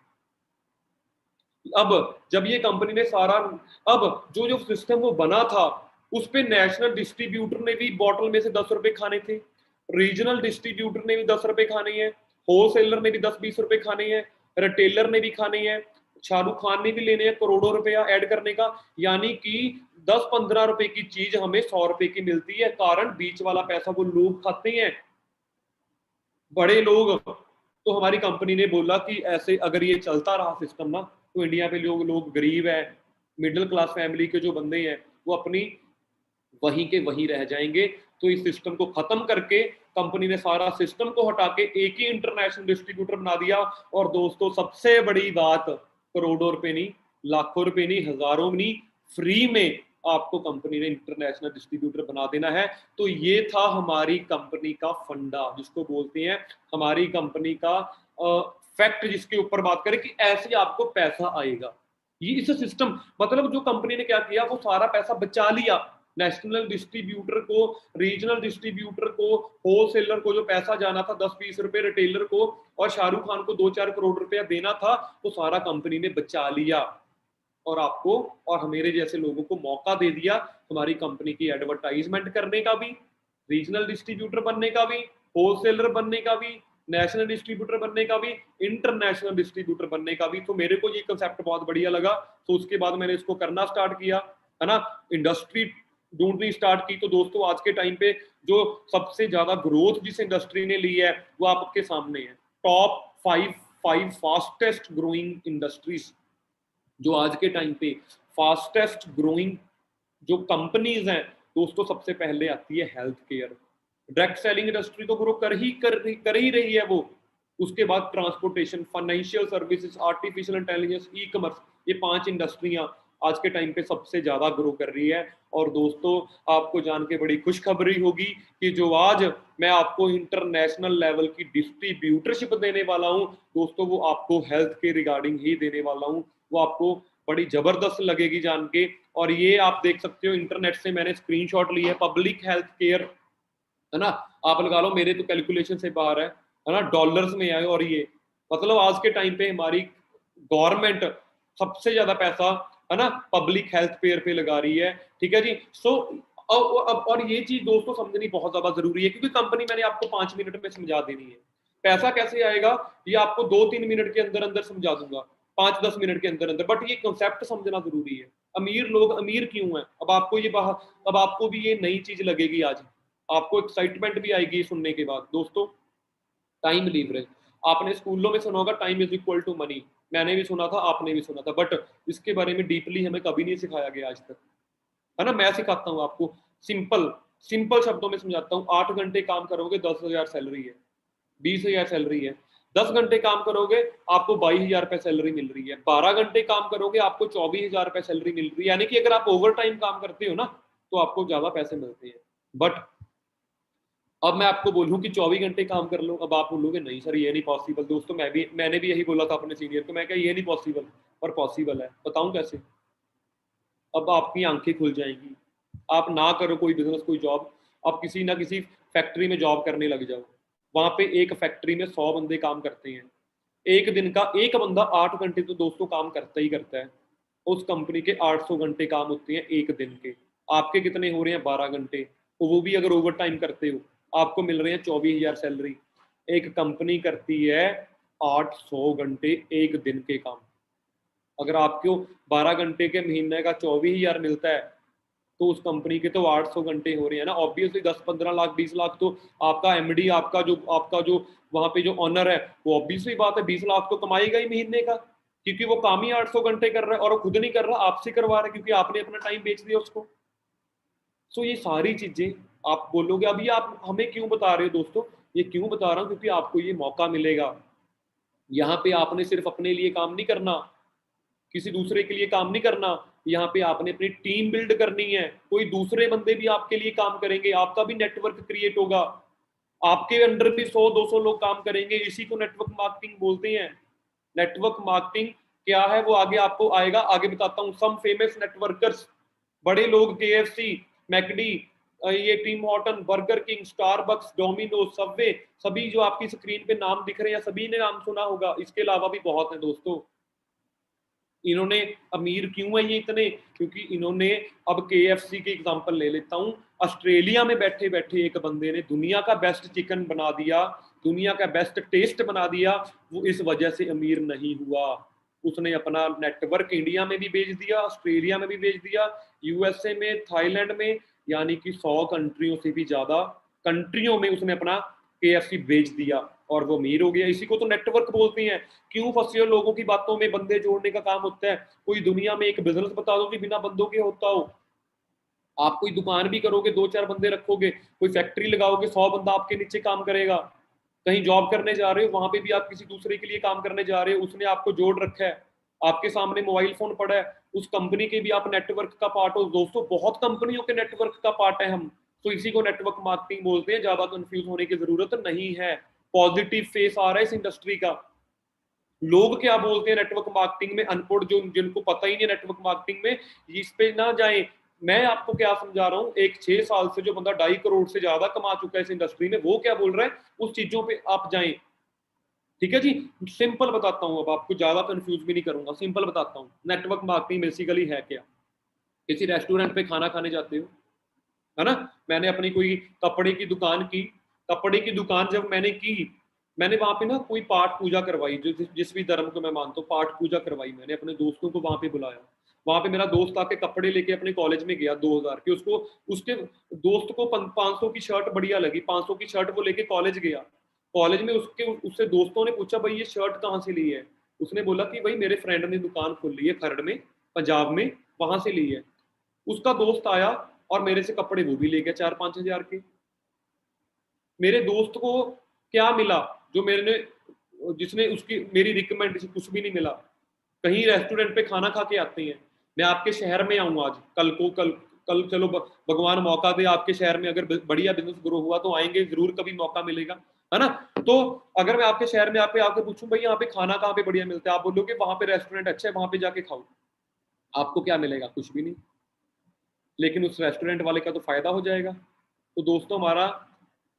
अब जब ये कंपनी ने सारा, अब जो जो सिस्टम वो बना था उस पे नेशनल डिस्ट्रीब्यूटर ने भी बॉटल में से 10 रुपए खाने थे, रीजनल डिस्ट्रीब्यूटर ने भी 10 रुपए खाने हैं, होलसेलर ने भी 10-20 रुपए खाने हैं, रिटेलर ने भी खाने हैं, शाहरुख खान ने भी लेने हैं करोड़ों रुपया ऐड करने का। यानी कि 10-15 रुपए की चीज हमें 100 रुपए की मिलती है, कारण बीच वाला पैसा वो लोग खाते हैं, बड़े लोग। तो हमारी कंपनी ने बोला कि ऐसे अगर ये चलता रहा सिस्टम ना, तो इंडिया पे लोग लोग गरीब है, मिडिल क्लास फैमिली के जो बंदे हैं वो अपनी वहीं के वहीं रह जाएंगे। तो इस सिस्टम को खत्म करके कंपनी ने सारा सिस्टम को हटा के एक ही इंटरनेशनल डिस्ट्रीब्यूटर बना दिया। और दोस्तों सबसे बड़ी बात, करोड़ों रुपए नहीं, लाखों रुपए नहीं, हजारों नहीं, फ्री में आपको कंपनी ने इंटरनेशनल डिस्ट्रीब्यूटर बना देना है। तो ये था हमारी कंपनी का फंडा, जिसको बोलते हैं हमारी कंपनी का फैक्ट, जिसके ऊपर बात करें कि ऐसे आपको पैसा आएगा। ये इस सिस्टम, मतलब जो कंपनी ने क्या किया, वो सारा पैसा बचा लिया। नेशनल डिस्ट्रीब्यूटर को, रीजनल डिस्ट्रीब्यूटर को, होलसेलर को जो पैसा जाना था 10-20 रुपए, रिटेलर को और शाहरुख खान को 2-4 करोड़ रुपया देना था, वो सारा कंपनी ने बचा लिया और आपको और मेरे जैसे लोगों को मौका दे दिया हमारी कंपनी की एडवर्टाइजमेंट करने का भी, रीजनल डिस्ट्रीब्यूटर बनने का भी, होलसेलर बनने का भी, नेशनल डिस्ट्रीब्यूटर बनने का भी, इंटरनेशनल डिस्ट्रीब्यूटर बनने का भी। तो मेरे को ये कंसेप्ट बहुत बढ़िया लगा, तो उसके बाद मैंने इसको करना स्टार्ट किया, है ना, इंडस्ट्री ढूंढनी स्टार्ट की। तो दोस्तों आज के टाइम पे जो सबसे ज्यादा ग्रोथ जिस इंडस्ट्री ने ली है वो आपके सामने है। टॉप 5 फास्टेस्ट ग्रोइंग इंडस्ट्रीज जो आज के टाइम पे फास्टेस्ट ग्रोइंग जो कंपनीज हैं दोस्तों, सबसे पहले आती है health care. Direct selling industry तो ग्रो कर ही रही है वो। उसके बाद transportation, financial services, artificial intelligence, e commerce, ये 5 इंडस्ट्रियां आज के टाइम पे सबसे ज्यादा ग्रो कर रही है। और दोस्तों आपको जान के बड़ी खुशखबरी होगी कि जो आज मैं आपको इंटरनेशनल लेवल की डिस्ट्रीब्यूटरशिप देने वाला हूं दोस्तों, वो आपको हेल्थ के रिगार्डिंग ही देने वाला हूं। वो आपको बड़ी जबरदस्त लगेगी जान के। और ये आप देख सकते हो, इंटरनेट से मैंने स्क्रीनशॉट ली है, पब्लिक हेल्थ केयर, है ना, आप लगा लो, मेरे तो कैलकुलेशन से बाहर है ना, डॉलर्स में है। और ये मतलब आज के टाइम पे हमारी गवर्नमेंट सबसे ज्यादा पैसा, है ना, पब्लिक हेल्थ केयर पे लगा रही है। ठीक है जी। सो और ये चीज दोस्तों समझनी बहुत ज्यादा जरूरी है, क्योंकि कंपनी मैंने आपको 5 मिनट में समझा देनी है। पैसा कैसे आएगा ये आपको 2-3 मिनट के अंदर अंदर समझा दूंगा, 5-10 मिनट के अंदर अंदर, बट ये कंसेप्ट समझना जरूरी है। अमीर लोग अमीर क्यों हैं, अब आपको ये अब आपको भी ये नई चीज लगेगी, आज आपको एक्साइटमेंट भी आएगी सुनने के बाद। दोस्तों टाइम लीवरेज, आपने स्कूलों में सुना होगा time is equal to money. मैंने भी सुना था, आपने भी सुना था, बट इसके बारे में डीपली हमें कभी नहीं सिखाया गया आज तक, है ना। मैं सिखाता हूँ आपको, सिंपल सिंपल शब्दों में समझाता हूँ। 8 घंटे काम करोगे 10,000 सैलरी है, 20,000 सैलरी है। 10 घंटे काम करोगे आपको 22,000 रुपए सैलरी मिल रही है। 12 घंटे काम करोगे आपको 24,000 रुपए सैलरी मिल रही है। यानी कि अगर आप ओवर टाइम काम करते हो ना तो आपको ज्यादा पैसे मिलते हैं। बट अब मैं आपको बोलूं कि 24 घंटे काम कर लो, अब आप बोलोगे नहीं सर ये नहीं पॉसिबल। दोस्तों मैंने भी यही बोला था अपने सीनियर को, मैं क्या ये नहीं पॉसिबल, पर पॉसिबल है। बताऊं कैसे? अब आपकी आंखें खुल जाएंगी। आप ना करो कोई बिजनेस कोई जॉब, आप किसी ना किसी फैक्ट्री में जॉब करने लग जाओ। वहां पे एक फैक्ट्री में 100 बंदे काम करते हैं। एक दिन का एक बंदा 8 घंटे तो दोस्तों काम करता ही करता है। उस कंपनी के 800 घंटे काम होते हैं एक दिन के। आपके कितने हो रहे हैं? 12 घंटे। तो वो भी अगर ओवर टाइम करते हो आपको मिल रहे हैं 24,000 सैलरी। एक कंपनी करती है 800 घंटे एक दिन के काम। अगर आपको 12 घंटे के महीने का 24,000 मिलता है तो उस कंपनी के तो 800 घंटे हो रहे हैं ना। ऑब्वियसली 10-15 लाख 20 लाख तो आपका एमडी, आपका जो वहां पे जो ऑनर है, वो ऑब्वियसली बात है 20 लाख तो कमाएगा ही महीने का, क्योंकि वो काम ही 800 घंटे कर रहा है और वो खुद नहीं कर रहा, आपसे करवा रहा है, क्योंकि आपने अपना टाइम बेच दिया उसको। सो ये सारी चीजें आप बोलोगे अभी आप हमें क्यों बता रहे हो दोस्तों? ये क्यों बता रहा हूँ? क्योंकि आपको ये मौका मिलेगा। यहाँ पे आपने सिर्फ अपने लिए काम नहीं करना, किसी दूसरे के लिए काम नहीं करना। यहाँ पे आपने अपनी टीम बिल्ड करनी है। कोई दूसरे बंदे भी आपके लिए काम करेंगे, आपका भी नेटवर्क क्रिएट होगा। आपके अंडर भी 100-200 लोग काम करेंगे। इसी को नेटवर्क मार्केटिंग बोलते हैं। नेटवर्क मार्केटिंग क्या है वो आगे आपको आएगा, आगे बताता हूँ। सम फेमस नेटवर्कर्स, बड़े लोग, केएफसी, मैकडी, ये team Horton, burger king, Starbucks, Domino's, Subway, सभी जो आपकी स्क्रीन पे नाम दिख रहे हैं सभी ने नाम सुना होगा। इसके अलावा भी बहुत है दोस्तों। इन्होंने अमीर क्यों है ये इतने? क्योंकि इन्होंने, अब केएफसी की एग्जांपल ले लेता हूं, ऑस्ट्रेलिया में बैठे बैठे एक बंदे ने दुनिया का बेस्ट चिकन बना दिया, दुनिया का बेस्ट टेस्ट बना दिया। वो इस वजह से अमीर नहीं हुआ, उसने अपना नेटवर्क इंडिया में भी भेज दिया, ऑस्ट्रेलिया में भी भेज दिया, यूएसए में, थाईलैंड में, यानी कि 100 कंट्रियों से भी ज्यादा कंट्रियों में उसने अपना केएफसी भेज दिया और वो अमीर हो गया। इसी को तो नेटवर्क बोलते हैं। क्यों फंसे हो लोगों की बातों में? बंदे जोड़ने का काम होता है। कोई दुनिया में एक बिजनेस बता दो कि बिना बंदों के होता हो। आप कोई दुकान भी करोगे, 2-4 बंदे रखोगे, कोई फैक्ट्री लगाओगे, 100 बंदा आपके नीचे काम करेगा। कहीं जॉब करने जा रहे हो, वहां पे भी आप किसी दूसरे के लिए काम करने जा रहे हो, उसने आपको जोड़ रखा है। आपके सामने मोबाइल फोन पड़ा है, उस कंपनी के भी आप नेटवर्क का पार्ट हो। दोस्तों बहुत कंपनियों के नेटवर्क का पार्ट है हम। तो इसी को नेटवर्क मार्केटिंग बोलते हैं। ज्यादा कंफ्यूज होने की जरूरत नहीं है। पॉजिटिव फेस आ रहा है इस इंडस्ट्री का। लोग क्या बोलते हैं नेटवर्क मार्केटिंग में, अनपढ़ जो जिनको पता ही नहीं नेटवर्क मार्केटिंग में, इस पे ना जाए। मैं आपको क्या समझा रहा हूँ, एक 6 साल से जो बंदा 2.5 करोड़ से ज्यादा कमा चुका है इस इंडस्ट्री में, वो क्या बोल रहा है, उस चीजों पे आप जाएं। ठीक है जी। सिंपल बताता हूँ, अब आपको ज्यादा कंफ्यूज भी नहीं करूंगा, सिंपल बताता हूँ। नेटवर्क मार्केटिंग बेसिकली है क्या? किसी रेस्टोरेंट पे खाना खाने जाते हो, है ना। मैंने अपनी कोई कपड़े की दुकान की, कपड़े की दुकान जब मैंने की, मैंने वहां पे ना कोई पाठ पूजा करवाई, जो जिस भी धर्म को मैं मानता हूँ, पाठ पूजा करवाई। मैंने अपने दोस्तों को वहां पे बुलाया। वहां पे मेरा दोस्त आके कपड़े लेके अपने कॉलेज में गया 2,000 के, उसको, उसके दोस्त को 500 की शर्ट बढ़िया लगी, 500 की शर्ट वो लेके कॉलेज गया। कॉलेज में उसके उससे दोस्तों ने पूछा भाई ये शर्ट कहाँ से ली है? उसने बोला कि भाई मेरे फ्रेंड ने दुकान खोल ली है खरड़ में, पंजाब में, वहां से ली है। उसका दोस्त आया और मेरे से कपड़े वो भी ले गया 4-5 हजार के। मेरे दोस्त को क्या मिला जो मेरे, जिसने उसकी मेरी रिकमेंड कुछ भी नहीं मिला। कहीं रेस्टोरेंट पे खाना खा के आते हैं। मैं आपके शहर में आऊँ आज, कल को, कल चलो भगवान मौका दे, आपके शहर में अगर बढ़िया बिजनेस ग्रो हुआ तो आएंगे जरूर, कभी मौका मिलेगा, है ना। तो अगर मैं आपके शहर में आप आके पूछूं भाई यहाँ पे खाना कहाँ पे बढ़िया मिलता है, आप बोलोगे वहां पे रेस्टोरेंट अच्छा है, वहां पे जाके खाओ। आपको क्या मिलेगा? कुछ भी नहीं। लेकिन उस रेस्टोरेंट वाले का तो फायदा हो जाएगा। तो दोस्तों हमारा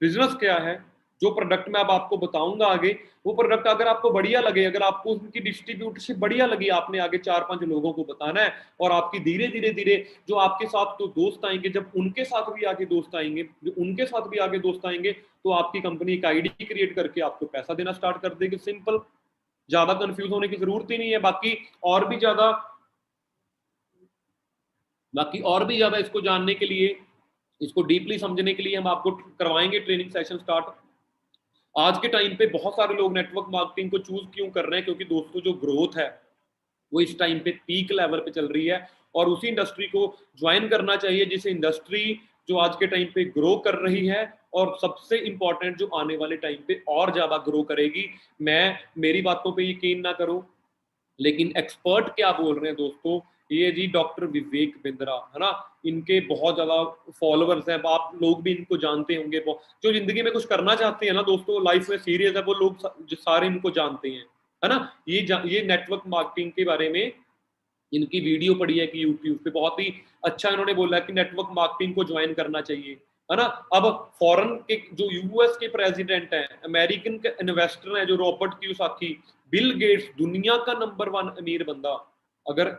बिजनेस क्या है, जो प्रोडक्ट मैं अब आपको बताऊंगा आगे, वो प्रोडक्ट अगर आपको बढ़िया लगे, अगर आपको उनकी डिस्ट्रीब्यूटरशिप बढ़िया लगी, आपने आगे 4-5 लोगों को बताना है। और आपकी धीरे धीरे धीरे जो आपके साथ तो दोस्त आएंगे, जब उनके साथ भी आगे दोस्त आएंगे, जो उनके साथ भी आगे दोस्त आएंगे, तो आपकी कंपनी एक आईडी क्रिएट करके आपको पैसा देना स्टार्ट कर देगी। सिंपल। ज्यादा कंफ्यूज होने की जरूरत ही नहीं है। बाकी और भी ज्यादा इसको जानने के लिए, इसको डीपली समझने के लिए हम आपको करवाएंगे ट्रेनिंग सेशन स्टार्ट। आज के टाइम पे बहुत सारे लोग नेटवर्क मार्केटिंग को चूज क्यों कर रहे हैं, क्योंकि दोस्तों जो ग्रोथ है वो इस टाइम पे पीक लेवल पे चल रही है और उसी इंडस्ट्री को ज्वाइन करना चाहिए जिस इंडस्ट्री जो आज के टाइम पे ग्रो कर रही है और सबसे इंपॉर्टेंट जो आने वाले टाइम पे और ज्यादा ग्रो करेगी। मैं मेरी बातों पे यकीन ना करो, लेकिन एक्सपर्ट क्या बोल रहे हैं दोस्तों, ये जी डॉक्टर विवेक बिंद्रा है ना, इनके बहुत ज्यादा फॉलोअर्स हैं, आप लोग भी इनको जानते होंगे। जो जिंदगी में कुछ करना चाहते हैं ना दोस्तों, लाइफ में सीरियस है, वो लोग जो सारे इनको जानते हैं, है ना। ये नेटवर्क मार्केटिंग के बारे में इनकी वीडियो पड़ी है कि यूट्यूब पे बहुत ही अच्छा इन्होंने बोला कि नेटवर्क मार्केटिंग को ज्वाइन करना चाहिए, है ना। अब फॉरेन के जो यूएस के प्रेसिडेंट हैं, अमेरिकन के इन्वेस्टर हैं जो रॉबर्ट कियोसाकी, बिल गेट्स, दुनिया का नंबर 1 अमीर बंदा, अगर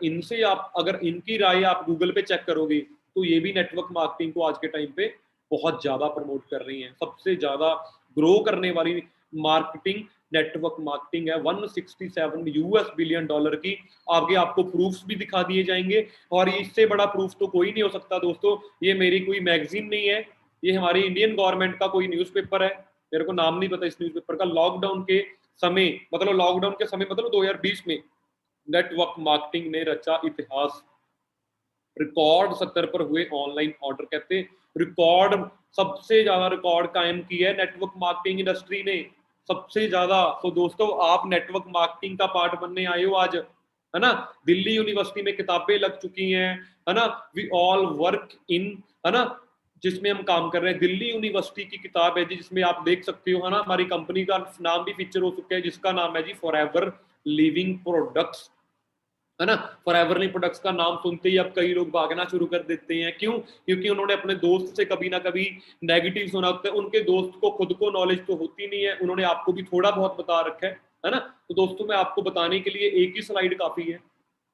इनकी राय आप गूगल पे चेक करोगे तो ये भी नेटवर्क मार्केटिंग को आज के टाइम पे बहुत ज्यादा प्रमोट कर रही हैं। सबसे ज्यादा ग्रो करने वाली मार्केटिंग नेटवर्क मार्केटिंग है, 167 यूएस बिलियन डॉलर की। आगे आपको प्रूफ्स भी दिखा दिए जाएंगे और इससे बड़ा प्रूफ तो कोई नहीं हो सकता दोस्तों। ये मेरी कोई मैगजीन नहीं है, ये हमारी इंडियन गवर्नमेंट का कोई न्यूज़पेपर है, मेरे को नाम नहीं पता इस न्यूज़पेपर का। लॉकडाउन के समय मतलब 2020 में नेटवर्क मार्केटिंग ने रचा इतिहास। रिकॉर्ड 70 पर हुए ऑनलाइन ऑर्डर, कहते रिकॉर्ड, सबसे ज्यादा रिकॉर्ड कायम किया है नेटवर्क मार्केटिंग इंडस्ट्री ने, सबसे ज्यादा। तो दोस्तों आप नेटवर्क मार्केटिंग का पार्ट बनने आए हो आज, है ना। दिल्ली यूनिवर्सिटी में किताबें लग चुकी हैं, है ना। वी ऑल वर्क इन, है ना, जिसमें हम काम कर रहे हैं। दिल्ली यूनिवर्सिटी की किताब है जी, जिसमें आप देख सकते हो, है ना, हमारी कंपनी का नाम भी फीचर हो चुका है जिसका नाम है जी फॉरएवर लिविंग प्रोडक्ट्स, है ना। फॉरएवर लिविंग प्रोडक्ट्स का नाम सुनते ही अब कई लोग भागना शुरू कर देते हैं, क्यों? क्योंकि उन्होंने अपने दोस्त से कभी ना कभी नेगेटिव सुना होता है, उनके दोस्त को खुद को नॉलेज तो होती नहीं है, उन्होंने आपको भी थोड़ा बहुत बता रखा है ना। तो दोस्तों मैं आपको बताने के लिए एक ही स्लाइड काफी है।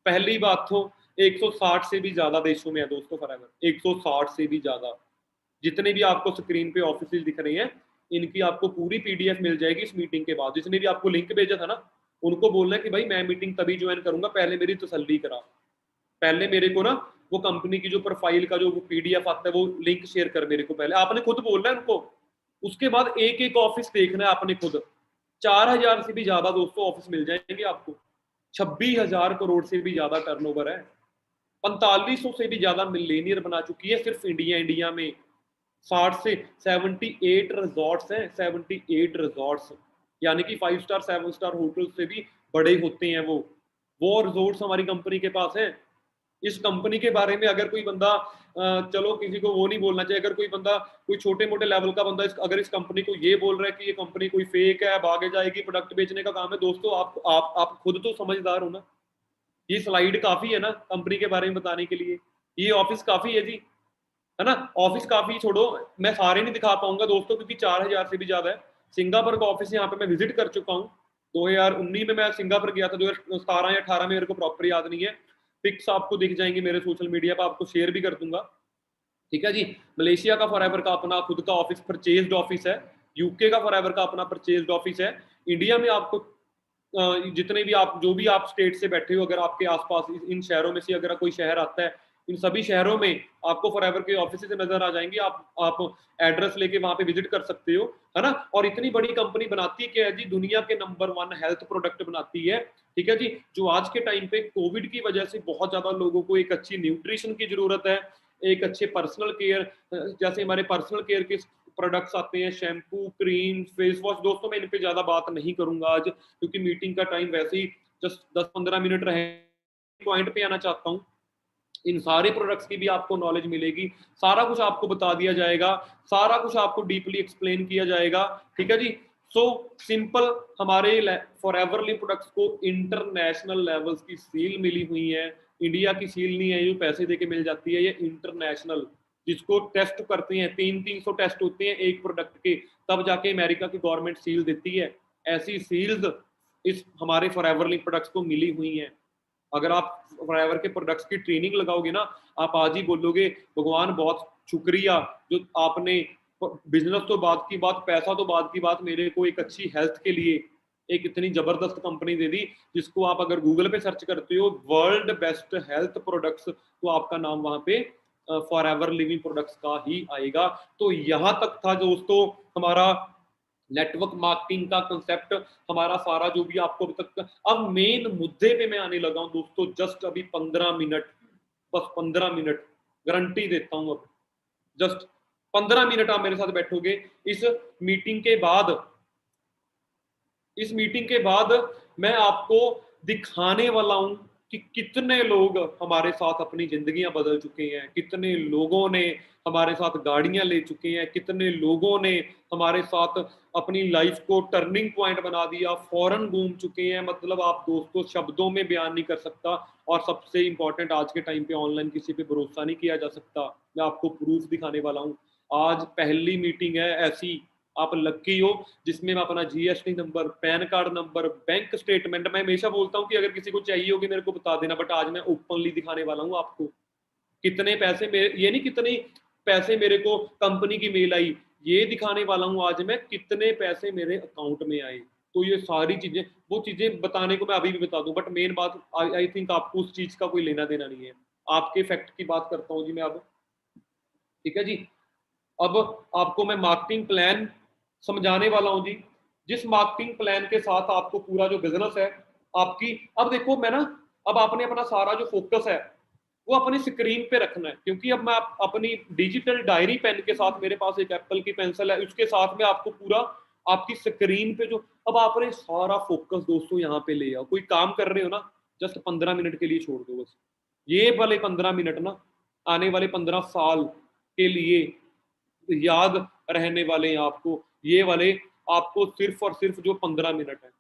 पहली बात तो 160 से भी ज्यादा देशों में है दोस्तों फॉरएवर, 160 से भी ज्यादा। जितने भी आपको स्क्रीन पे ऑफिस दिख रहे हैं, इनकी आपको पूरी पीडीएफ मिल जाएगी इस मीटिंग के बाद। जिसने भी आपको लिंक भेजा था ना, उनको बोलना है कि भाई मैं मीटिंग तभी ज्वाइन करूंगा, पहले मेरी तसल्ली करा, पहले मेरे को ना वो कंपनी की जो प्रोफाइल का जो पीडीएफ आता है वो लिंक शेयर कर मेरे को, पहले आपने खुद बोलना है उनको। उसके बाद एक एक ऑफिस देखना है आपने खुद। 4000 से भी ज्यादा दोस्तों ऑफिस मिल जाएंगे आपको, 26,000 करोड़ से भी ज्यादा टर्नओवर है, 4500 से भी ज्यादा मिलेनियर बना चुकी है सिर्फ इंडिया में। 60 से 78 रिजॉर्ट्स हैं, 78 रिजॉर्ट्स, यानी कि 5 स्टार 7 स्टार होटल से भी बड़े होते हैं वो रिजॉर्ट्स हमारी कंपनी के पास हैं। इस कंपनी के बारे में अगर कोई बंदा चलो किसी को वो नहीं बोलना चाहिए, अगर कोई बंदा कोई छोटे मोटे लेवल का बंदा अगर इस कंपनी को ये बोल रहा है कि ये कंपनी कोई फेक है, भागे जाएगी, प्रोडक्ट बेचने का काम है, दोस्तों आप खुद तो समझदार हो ना। ये स्लाइड काफी है ना कंपनी के बारे में बताने के लिए, ये ऑफिस काफी है जी, है ना। ऑफिस काफी छोड़ो, मैं सारे नहीं दिखा पाऊंगा दोस्तों क्योंकि 4000 से भी ज्यादा है। सिंगापुर का ऑफिस यहाँ पे मैं विजिट कर चुका हूँ, 2019 में मैं सिंगापुर गया था, 2017 या 18 में, मेरे को प्रॉपर याद नहीं है। पिक्स आपको दिख जाएंगे मेरे सोशल मीडिया पर, आपको शेयर भी कर दूंगा, ठीक है जी। मलेशिया का फॉरएवर का अपना खुद का ऑफिस, परचेज्ड ऑफिस है। यूके का फॉरएवर का अपना परचेज्ड ऑफिस है। इंडिया में आपको जितने भी आप जो भी आप स्टेट से बैठे हो, अगर आपके आसपास इन शहरों में से अगर कोई शहर आता है, इन सभी शहरों में आपको फॉरएवर के ऑफिस नजर आ जाएंगे। आप एड्रेस लेके वहां पे विजिट कर सकते हो, है ना। और इतनी बड़ी कंपनी बनाती क्या है जी, दुनिया के नंबर 1 हेल्थ प्रोडक्ट बनाती है, ठीक है जी। जो आज के टाइम पे कोविड की वजह से बहुत ज्यादा लोगों को एक अच्छी न्यूट्रिशन की जरूरत है, एक अच्छे पर्सनल केयर, जैसे हमारे पर्सनल केयर के प्रोडक्ट्स आते हैं, शैम्पू, क्रीम, फेस वॉश। दोस्तों मैं इन पे ज्यादा बात नहीं करूंगा आज, क्योंकि मीटिंग का टाइम वैसे ही जस्ट 10-15 मिनट रहे। पॉइंट पे आना चाहता हूँ, इन सारे प्रोडक्ट्स की भी आपको नॉलेज मिलेगी, सारा कुछ आपको बता दिया जाएगा, सारा कुछ आपको डीपली एक्सप्लेन किया जाएगा, ठीक है जी। सो सिंपल, हमारे फॉरएवर लिविंग प्रोडक्ट्स को इंटरनेशनल लेवल्स की सील मिली हुई है। इंडिया की सील नहीं है जो पैसे देके मिल जाती है, ये इंटरनेशनल, जिसको टेस्ट करते हैं, 300 टेस्ट होते हैं एक प्रोडक्ट के, तब जाके अमेरिका की गवर्नमेंट सील देती है। ऐसी सील्स इस हमारे फॉरएवर लिविंग प्रोडक्ट्स को मिली हुई हैं। अगर आप फॉरएवर के प्रोडक्ट्स की ट्रेनिंग लगाओगे ना, आप आज ही बोलोगे भगवान बहुत शुक्रिया जो आपने बिजनेस तो बात की बात, पैसा तो बात की बात, मेरे को एक अच्छी हेल्थ के लिए एक इतनी जबरदस्त कंपनी दे दी, जिसको आप अगर गूगल पे सर्च करते हो वर्ल्ड बेस्ट हेल्थ प्रोडक्ट्स, तो आपका नाम वहां पे फॉरएवर लिविंग प्रोडक्ट्स का ही आएगा। तो यहाँ तक था दोस्तों हमारा नेटवर्क मार्केटिंग का कंसेप्ट हमारा सारा जो भी आपको अभी तक, अब मेन मुद्दे पे मैं आने लगा हूं दोस्तों। जस्ट अभी 15 मिनट, बस 15 मिनट गारंटी देता हूं। अब जस्ट 15 मिनट आप मेरे साथ बैठोगे, इस मीटिंग के बाद, इस मीटिंग के बाद मैं आपको दिखाने वाला हूं कि कितने लोग हमारे साथ अपनी जिंदगियां बदल चुके हैं, कितने लोगों ने हमारे साथ गाड़ियां ले चुके हैं, कितने लोगों ने हमारे साथ अपनी लाइफ को टर्निंग पॉइंट बना दिया, फॉरेन घूम चुके हैं। मतलब आप दोस्तों शब्दों में बयान नहीं कर सकता। और सबसे इंपॉर्टेंट, आज के टाइम पे ऑनलाइन किसी पे भरोसा नहीं किया जा सकता। मैं आपको प्रूफ दिखाने वाला हूं। आज पहली मीटिंग है ऐसी, आप लक्की हो, जिसमें मैं अपना GST number, pan card number, bank statement, मैं हमेशा बोलता हूं कि अगर किसी को चाहिए होगी मेरे को बता देना, बट आज मैं ओपनली दिखाने वाला हूं आपको। कितने पैसे मेरे, ये नहीं कितने पैसे मेरे को कंपनी की मेल आई, ये दिखाने वाला हूं आज मैं कितने पैसे मेरे अकाउंट में आए। तो ये सारी चीजें, वो चीजें बताने को मैं अभी भी बता दूं, बट मेन बात आई थिंक आपको उस चीज का कोई लेना देना नहीं है। आपके फैक्ट की बात करता हूं जी मैं अब। ठीक है जी। अब आपको मैं मार्केटिंग प्लान समझाने वाला हूं जी, जिस मार्केटिंग प्लान के साथ आपको पूरा जो बिजनेस है आपकी, अब देखो मैं ना, अब आपने अपना सारा जो फोकस है वो अपनी स्क्रीन पे रखना है, क्योंकि अब मैं अपनी डिजिटल डायरी पेन के साथ, मेरे पास एक एप्पल की पेंसिल है, उसके साथ में आपको पूरा आपकी स्क्रीन पे जो, अब आपने सारा फोकस दोस्तों यहाँ पे ले आओ। कोई काम कर रहे हो ना, जस्ट 15 मिनट के लिए छोड़ दो बस। ये वाले 15 मिनट ना आने वाले 15 साल के लिए याद रहने वाले हैं आपको। ये वाले आपको सिर्फ और सिर्फ जो 15 मिनट है,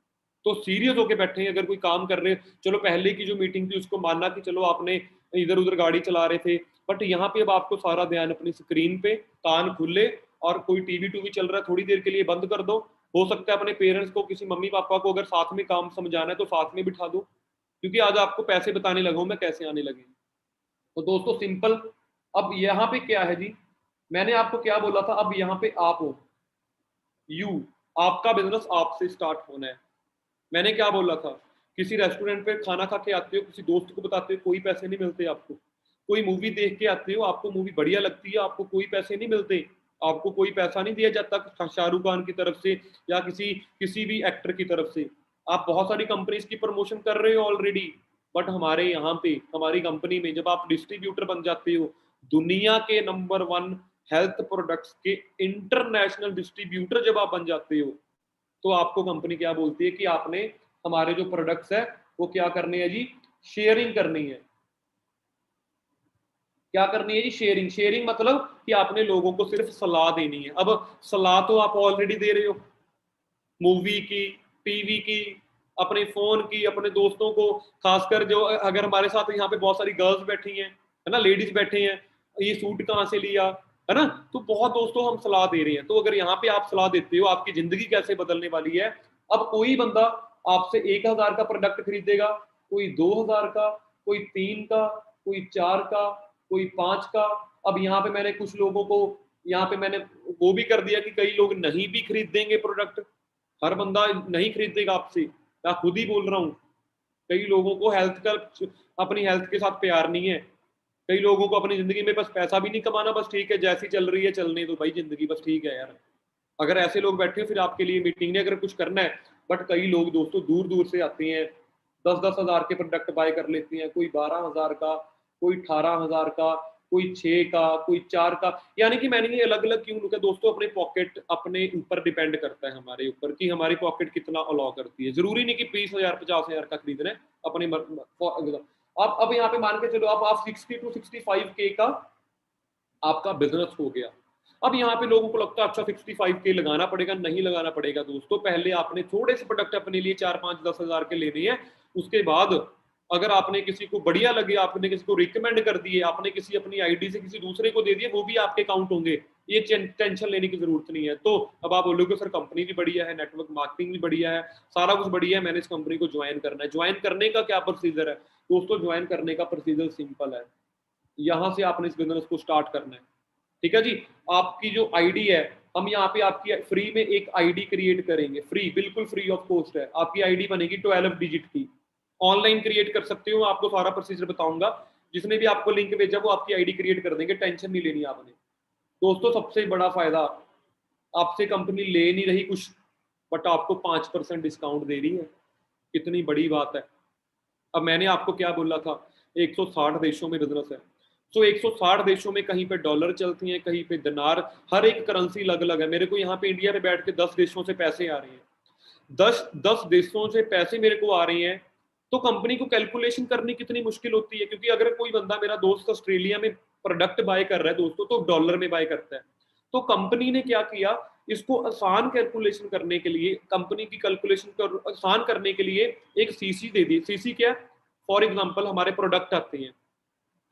तो सीरियस होके बैठे हैं। अगर कोई काम कर रहे हैं, चलो पहले की जो मीटिंग थी उसको मानना कि चलो आपने इधर उधर गाड़ी चला रहे थे, बट यहाँ पे अब आपको सारा ध्यान अपनी स्क्रीन पे, कान खुले, और कोई टीवी टूवी चल रहा है थोड़ी देर के लिए बंद कर दो। हो सकता है अपने पेरेंट्स को, किसी मम्मी पापा को अगर साथ में काम समझाना है तो साथ में बिठा दो, क्योंकि आज आपको पैसे बताने लगा हूं मैं कैसे आने लगे। तो दोस्तों सिंपल, अब यहाँ पे क्या है जी, मैंने आपको क्या बोला था, अब यहाँ पे आप हो, यू, आपका बिजनेस आपसे स्टार्ट होना है। मैंने क्या बोला था, किसी रेस्टोरेंट पे खाना खा के आते हो, किसी दोस्त को बताते हो, कोई पैसे नहीं मिलते आपको। कोई मूवी देख के आते हो, आपको मूवी बढ़िया लगती है, आपको कोई पैसे नहीं मिलते। आपको कोई पैसा नहीं दिया जाता शाहरुख खान की तरफ से या किसी किसी भी एक्टर की तरफ से। आप बहुत सारी कंपनीज की प्रमोशन कर रहे हो ऑलरेडी, बट हमारे यहाँ पे, हमारी कंपनी में जब आप डिस्ट्रीब्यूटर बन जाते हो, दुनिया के नंबर 1 हेल्थ प्रोडक्ट्स के इंटरनेशनल डिस्ट्रीब्यूटर जब आप बन जाते हो, तो आपको कंपनी क्या बोलती है कि आपने हमारे जो प्रोडक्ट्स है वो क्या करने हैं जी, शेयरिंग करनी है। क्या करनी है जी, शेयरिंग। शेयरिंग मतलब कि आपने लोगों को सिर्फ सलाह देनी है। अब सलाह तो आप ऑलरेडी दे रहे हो, मूवी की, टीवी की, अपने फोन की, अपने दोस्तों को, खासकर जो, अगर हमारे साथ यहाँ पे बहुत सारी गर्ल्स बैठी हैं, है ना, लेडीज बैठे हैं, ये सूट कहाँ से लिया, है ना, तो बहुत दोस्तों हम सलाह दे रहे हैं। तो अगर यहाँ पे आप सलाह देते हो आपकी जिंदगी कैसे बदलने वाली है। अब कोई बंदा आपसे 1,000 का प्रोडक्ट खरीदेगा, कोई 2,000 का, कोई 3 का, कोई 4 का, कोई 5 का। अब यहाँ पे मैंने कुछ लोगों को, यहाँ पे मैंने वो भी कर दिया कि कई लोग नहीं भी खरीदेंगे प्रोडक्ट। हर बंदा नहीं खरीदेगा आपसे, मैं खुद ही बोल रहा हूँ। कई लोगों को हेल्थ का, अपनी हेल्थ के साथ प्यार नहीं है। कई लोगों को अपनी जिंदगी में बस पैसा भी नहीं कमाना, बस ठीक है जैसी चल रही है चलने दो भाई जिंदगी, बस ठीक है यार। अगर ऐसे लोग बैठे हो फिर आपके लिए मीटिंग नहीं, अगर कुछ करना है। बट कई लोग दोस्तों दूर दूर से आते हैं, 10-10 हज़ार के प्रोडक्ट बाय कर लेते हैं, कोई 12,000 का, कोई 18,000 का, कोई 6 का, कोई 4 का। यानी कि मैंने ये अलग अलग क्यों लूँ, दोस्तों अपने पॉकेट, अपने ऊपर डिपेंड करता है हमारे ऊपर कि हमारी पॉकेट कितना अलाउ करती है। जरूरी नहीं कि 20,000 50,000 का खरीदना है अपने अब यहाँ पे मान के चलो आप 60 to 65K का आपका बिजनेस हो गया। अब यहाँ पे लोगों को लगता है अच्छा 65K लगाना पड़ेगा, नहीं लगाना पड़ेगा दोस्तों। पहले आपने थोड़े से प्रोडक्ट अपने लिए 4-5-10 हज़ार के लेने हैं। उसके बाद अगर आपने किसी को बढ़िया लगे, आपने किसी को रिकमेंड कर दिए, आपने किसी अपनी आईडी से किसी दूसरे को दे दिए, वो भी आपके अकाउंट होंगे। ये टेंशन लेने की जरूरत नहीं है। तो अब आप बोलोगे सर कंपनी भी बढ़िया है, नेटवर्क मार्केटिंग भी बढ़िया है, सारा कुछ बढ़िया है, मैंने इस कंपनी को ज्वाइन करना है। ज्वाइन करने का क्या प्रोसीजर है दोस्तों? ज्वाइन करने का प्रोसीजर सिंपल है। यहाँ से आपने इस बिजनेस को स्टार्ट करना है। ठीक है जी। आपकी जो आईडी है, हम यहाँ पे आपकी फ्री में एक आईडी क्रिएट करेंगे, फ्री, बिल्कुल फ्री ऑफ कॉस्ट है। आपकी आईडी बनेगी 12 डिजिट की, ऑनलाइन क्रिएट कर सकते हो। आपको सारा प्रोसीजर बताऊंगा, जिसने भी आपको लिंक भेजा वो आपकी आईडी क्रिएट कर देंगे, टेंशन नहीं लेनी आपने। दोस्तों सबसे बड़ा फायदा, आपसे कंपनी ले नहीं रही कुछ, बट आपको 5% डिस्काउंट दे रही है, कितनी बड़ी बात है। अब मैंने आपको क्या बोला था, 160 देशों में बिजनेस है, तो 160 देशों में कहीं पे डॉलर चलती हैं, कहीं पे दिनार, हर एक करेंसी अलग अलग है। मेरे को यहाँ पे इंडिया में बैठ के 10 देशों से पैसे आ रहे हैं, 10 देशों से पैसे मेरे को आ रहे हैं, तो कंपनी को कैलकुलेशन करनी कितनी मुश्किल होती है। क्योंकि अगर कोई बंदा, मेरा दोस्त ऑस्ट्रेलिया में प्रोडक्ट बाय कर रहा है दोस्तों, तो डॉलर में बाय करता है, तो कंपनी ने क्या किया, इसको आसान कैलकुलेशन करने के लिए, कंपनी की कैलकुलेशन आसान करने के लिए एक सीसी दे दी। सीसी क्या है? फॉर एग्जांपल हमारे प्रोडक्ट आते हैं,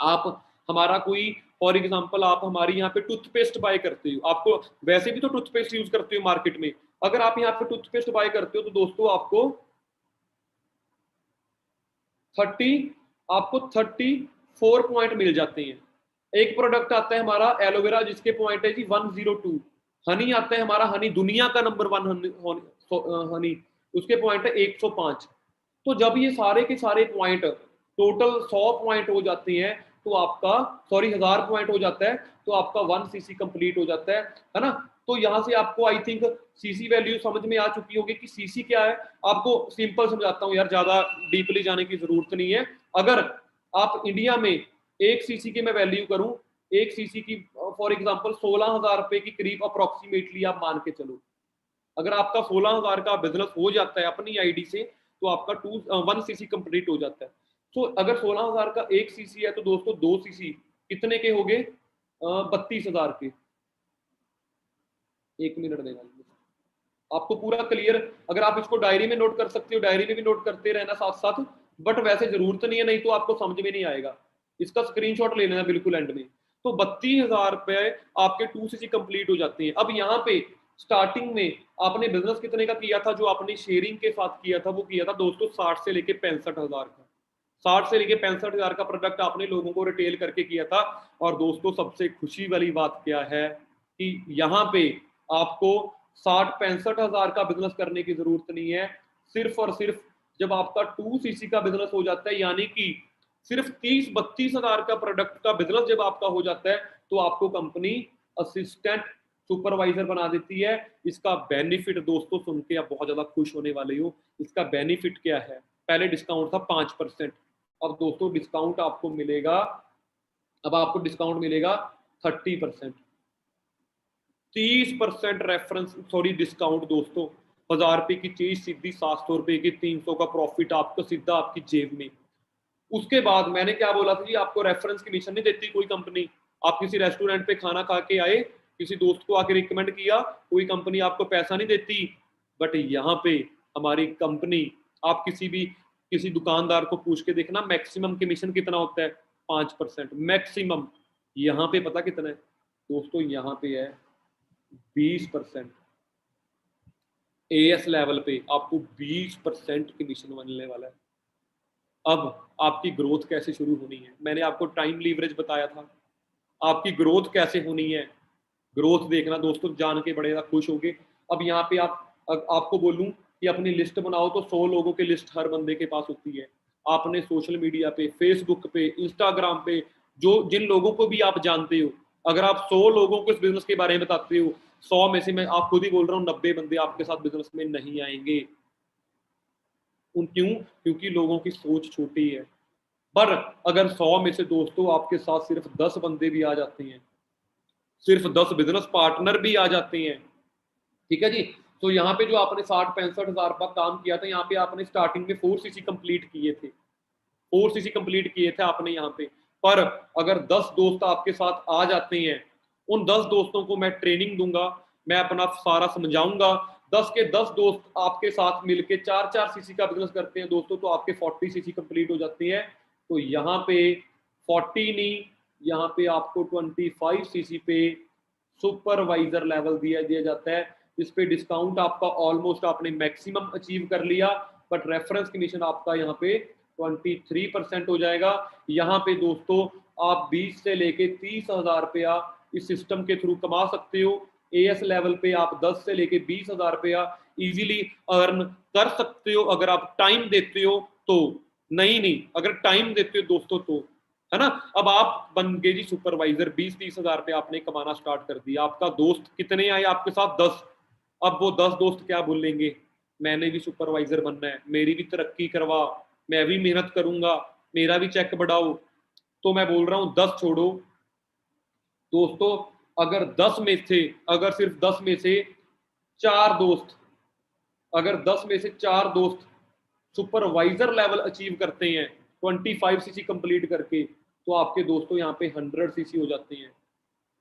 आप हमारा कोई, फॉर एग्जांपल आप हमारी यहाँ पे टूथपेस्ट बाय करते हो, आपको वैसे भी तो टूथपेस्ट यूज करते हो मार्केट में, अगर आप यहाँ पे टूथपेस्ट बाय करते हो तो दोस्तों आपको 34 पॉइंट मिल जाते हैं। एक प्रोडक्ट आता है हमारा एलोवेरा, जिसके पॉइंट है जी 102। हनी आता है हमारा, हनी दुनिया का नंबर 1 हनी, उसके पॉइंट है 105। तो जब ये सारे के सारे पॉइंट टोटल 100 पॉइंट हो जाते हैं, तो आपका, सॉरी 1000 पॉइंट हो जाता है, तो आपका 1 सीसी कंप्लीट हो जाता है ना। तो यहां से आपको आई थिंक सीसी वैल्यू समझ में आ चुकी होगी कि सीसी क्या है। आपको सिंपल समझाता हूं यार, ज्यादा डीपली जाने की जरूरत नहीं है। अगर आप इंडिया में 1 सीसी की मैं वैल्यू करूं, 1 सीसी की फॉर एग्जांपल 16,000 रुपए की करीब अप्रोक्सीमेटली आप मान के चलो, अगर आपका 16,000 का बिजनेस हो जाता है अपनी आईडी से, तो आपका 1 सीसी कंप्लीट हो जाता है। तो अगर 16,000 का 1 सीसी है, तो दोस्तों 2 सीसी कितने के हो गए? 32,000 के। 1 मिनट देना आपको पूरा क्लियर। अगर आप इसको डायरी में नोट कर सकते हो, डायरी में भी नोट करते रहना साथ साथ, बट वैसे जरूरत नहीं है, नहीं तो आपको समझ में नहीं आएगा। इसका स्क्रीनशॉट ले लेना बिल्कुल एंड में। तो 32,000 रुपए आपके 2 सीसी कंप्लीट हो जाते हैं। अब यहाँ पे स्टार्टिंग में आपने बिजनेस कितने का किया था, जो आपने शेयरिंग के साथ किया था, वो किया था दोस्तों 60 से लेके 65,000 का। 60 से लेके 65,000 का प्रोडक्ट आपने लोगों को रिटेल करके किया था। और दोस्तों सबसे खुशी वाली बात क्या है कि यहाँ पे आपको 60-65,000 का बिजनेस करने की जरूरत नहीं है। सिर्फ और सिर्फ जब आपका 2 सीसी का बिजनेस हो जाता है, यानी कि सिर्फ 30-32,000 का प्रोडक्ट का बिजनेस जब आपका हो जाता है, तो आपको कंपनी असिस्टेंट सुपरवाइजर बना देती है। इसका बेनिफिट दोस्तों सुन के आप बहुत ज्यादा खुश होने वाले हो। इसका बेनिफिट क्या है? पहले डिस्काउंट था 5%, अब दोस्तों डिस्काउंट आपको मिलेगा, अब आपको डिस्काउंट मिलेगा 30%। 30% रेफरेंस, सॉरी डिस्काउंट दोस्तों। 1000 रुपए की चीज सीधी 700 रुपए की, 300 का प्रॉफिट आपको सीधा आपकी जेब में। उसके बाद मैंने क्या बोला था जी, आपको रेफरेंस कमीशन नहीं देती कोई कंपनी। आप किसी रेस्टोरेंट पे खाना खा के आए, किसी दोस्त को आके रिकमेंड किया, कोई कंपनी आपको पैसा नहीं देती। बट यहाँ पे हमारी कंपनी, आप किसी दुकानदार को पूछ के देखना, मैक्सिमम कमीशन कितना होता है? 5% मैक्सिमम। यहाँ पे पता कितना है दोस्तों? यहाँ पे है 20%। एएस लेवल पे आपको 20% कमीशन मिलने वाला है। अब आपकी ग्रोथ कैसे शुरू होनी है? मैंने आपको टाइम लीवरेज बताया था, आपकी ग्रोथ कैसे होनी है। ग्रोथ देखना दोस्तों, जान के बड़े ज्यादा खुश होंगे। अब यहाँ पे आपको बोलूं कि अपनी लिस्ट बनाओ, तो 100 लोगों की लिस्ट हर बंदे के पास होती है। आपने सोशल मीडिया पे, फेसबुक पे, इंस्टाग्राम पे, जिन लोगों को भी आप जानते हो, अगर आप 100 लोगों को इस बिजनेस के बारे में बताते हो, 100 में से मैं आप खुद ही बोल रहा हूँ 90 बंदे आपके साथ बिजनेस में नहीं आएंगे। क्यों? क्योंकि लोगों की सोच छोटी है। पर अगर 100 में से दोस्तों आपके साथ सिर्फ 10 बंदे भी आ जाते हैं, सिर्फ 10 बिजनेस पार्टनर भी आ जाते हैं, ठीक है जी, तो यहाँ पे जो आपने 60-65,000 का काम किया था, यहाँ पे आपने स्टार्टिंग में 4 सीसी कंप्लीट किए थे, 4 सीसी कंप्लीट किए थे आपने यहाँ पे। पर अगर 10 दोस्त आपके साथ आ जाते हैं, उन 10 दोस्तों को मैं ट्रेनिंग दूंगा, मैं अपना सारा समझाऊंगा। 10 के 10 दोस्त आपके साथ मिलके 4-4 सीसी का बिजनेस करते हैं दोस्तों, तो आपके 40 सीसी कंप्लीट हो जाती है। तो यहाँ पे 40 नहीं, यहाँ पे आपको 25 सीसी पे सुपरवाइजर लेवल दिया जाता है। इस पे डिस्काउंट आपका ऑलमोस्ट आपने मैक्सिमम अचीव कर लिया, बट रेफरेंस कमीशन आपका यहाँ पे 23% हो जाएगा। यहाँ पे दोस्तों आप 20 से लेके 30,000 रुपया इस सिस्टम के थ्रू कमा सकते हो। एएस लेवल पे आप 10 से लेके 20,000 रुपया इजीली अर्न कर सकते हो, अगर आप टाइम देते हो तो। नहीं, अगर टाइम देते हो दोस्तों तो है ना। अब आप बन गए जी सुपरवाइजर, 20-30 हजार रुपये आपने कमाना स्टार्ट कर दिया। आपका दोस्त कितने आए आपके साथ? 10। अब वो 10 दोस्त क्या बोलेंगे, मैंने भी सुपरवाइजर बनना है, मेरी भी तरक्की करवा, मैं भी मेहनत करूंगा, मेरा भी चेक बढ़ाओ। तो मैं बोल रहा हूं 10 छोड़ो दोस्तों, अगर 10 में से, अगर सिर्फ 10 में से 4 दोस्त, अगर 10 में से 4 दोस्त सुपरवाइजर लेवल अचीव करते हैं 25 सीसी कंप्लीट करके, तो आपके दोस्तों यहाँ पे 100 सीसी हो जाते हैं,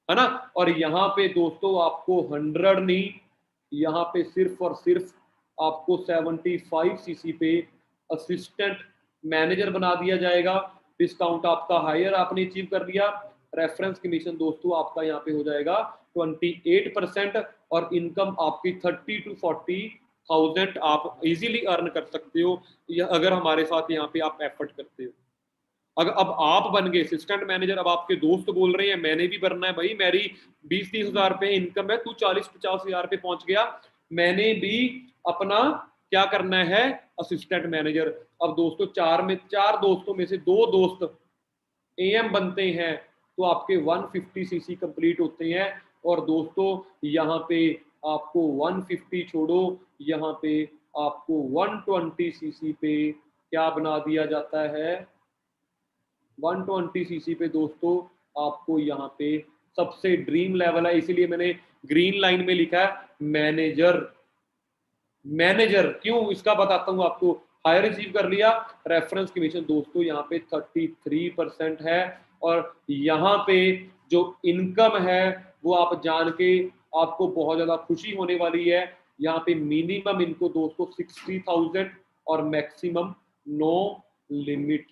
है ना। और यहाँ पे दोस्तों आपको 100 नहीं, यहाँ पे सिर्फ और सिर्फ आपको 75 सीसी पे असिस्टेंट मैनेजर बना दिया जाएगा। डिस्काउंट आपका हायर आपने अचीव कर लिया। रेफरेंस कमीशन दोस्तों आपका यहाँ पे हो जाएगा 28%, और इनकम आपकी 30 to 40,000 आप इजीली अर्न कर सकते हो, अगर हमारे साथ यहाँ पे आप एफर्ट करते हो। अगर अब आप बन गए असिस्टेंट मैनेजर, अब आपके दोस्त बोल रहे हैं मैंने भी बनना है भाई, मेरी 20-30 हजार रुपए इनकम है, तू 40-50 हजार पे पहुंच गया, मैंने भी अपना क्या करना है, असिस्टेंट मैनेजर। अब दोस्तों 4 दोस्तों में से 2 दोस्त एएम बनते हैं, तो आपके 150 सीसी कंप्लीट होते हैं। और दोस्तों यहाँ पे आपको 150 छोड़ो, यहाँ पे आपको 120 सीसी पे क्या बना दिया जाता है, 120 सीसी पे दोस्तों आपको यहाँ पे सबसे ड्रीम लेवल है, इसीलिए मैंने ग्रीन लाइन में लिखा है मैनेजर। मैनेजर क्यों, इसका बताता हूं आपको। हायर अचीव कर लिया, रेफरेंस कमीशन दोस्तों यहाँ पे 33% है, और यहाँ पे जो इनकम है वो आप जान के आपको बहुत ज्यादा खुशी होने वाली है। यहाँ पे मिनिमम इनको दोस्तों 60,000 और मैक्सिमम नो लिमिट।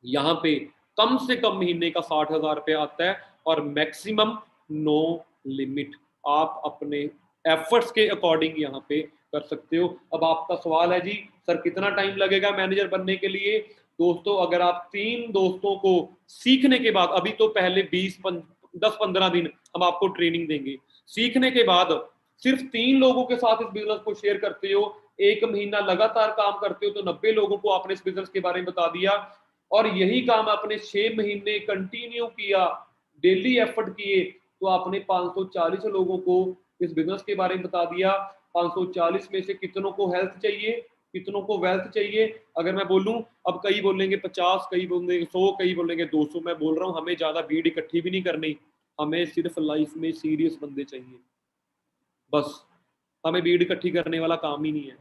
यहाँ पे कम से कम महीने का 60,000 रुपया आता है, और मैक्सिमम नो लिमिट। आप अपने एफर्ट्स के अकॉर्डिंग यहाँ पे कर सकते हो। अब आपका सवाल है जी सर कितना टाइम लगेगा मैनेजर बनने के लिए? दोस्तों अगर आप 3 दोस्तों को सीखने के बाद, अभी तो पहले 10-15 दिन हम आपको ट्रेनिंग देंगे, सीखने के बाद सिर्फ 3 लोगों के साथ इस बिजनेस को शेयर करते हो, 1 महीना लगातार काम करते हो, तो 90 लोगों को आपने इस बिजनेस के बारे में बता दिया। और यही काम आपने 6 महीने कंटिन्यू किया, डेली एफर्ट किए, तो आपने 540 लोगों को इस बिजनेस के बारे में बता दिया। 540 में से कितनों को हेल्थ चाहिए, कितनों को वेल्थ चाहिए? अगर मैं बोलूं, अब कई बोलेंगे 50, कई बोलेंगे 100, कई बोलेंगे 200। मैं बोल रहा हूं हमें ज्यादा भीड़ इकट्ठी भी नहीं करनी, हमें सिर्फ लाइफ में सीरियस बंदे चाहिए, बस। हमें भीड़ इकट्ठी करने वाला काम ही नहीं है।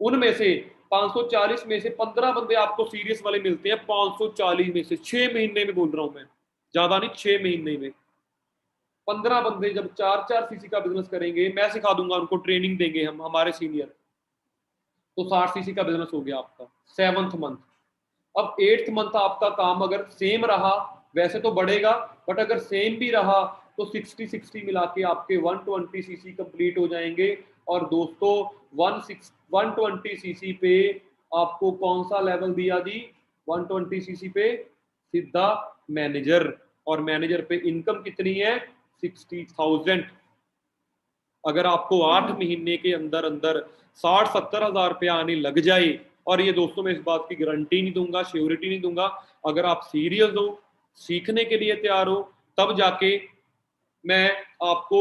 उनमें से 540 में से 15 बंदे आपको सीरियस वाले मिलते हैं, 540 में से 6 महीने में बोल रहा हूं मैं, ज्यादा नहीं, 6 महीने में 15 बंदे जब 4-4 सीसी का बिजनेस करेंगे, मैं सिखा दूंगा उनको, ट्रेनिंग देंगे हम, हमारे सीनियर, तो 60 सीसी का बिजनेस हो गया आपका 7th मंथ। अब 8th मंथ आपका काम अगर सेम रहा, वैसे तो बढ़ेगा, बट अगर सेम भी रहा तो 60-60 मिला के आपके 120 सीसी कंप्लीट हो जाएंगे। और दोस्तों 120 सीसी पे आपको कौन सा लेवल दिया जी? 120 सीसी पे सीधा मैनेजर, और मैनेजर पे इनकम कितनी है? 60,000। अगर आपको 8 महीने के अंदर अंदर 60-70 हजार रुपया आने लग जाए, और ये दोस्तों मैं इस बात की गारंटी नहीं दूंगा, श्योरिटी नहीं दूंगा, अगर आप सीरियस हो, सीखने के लिए तैयार हो, तब जाके मैं आपको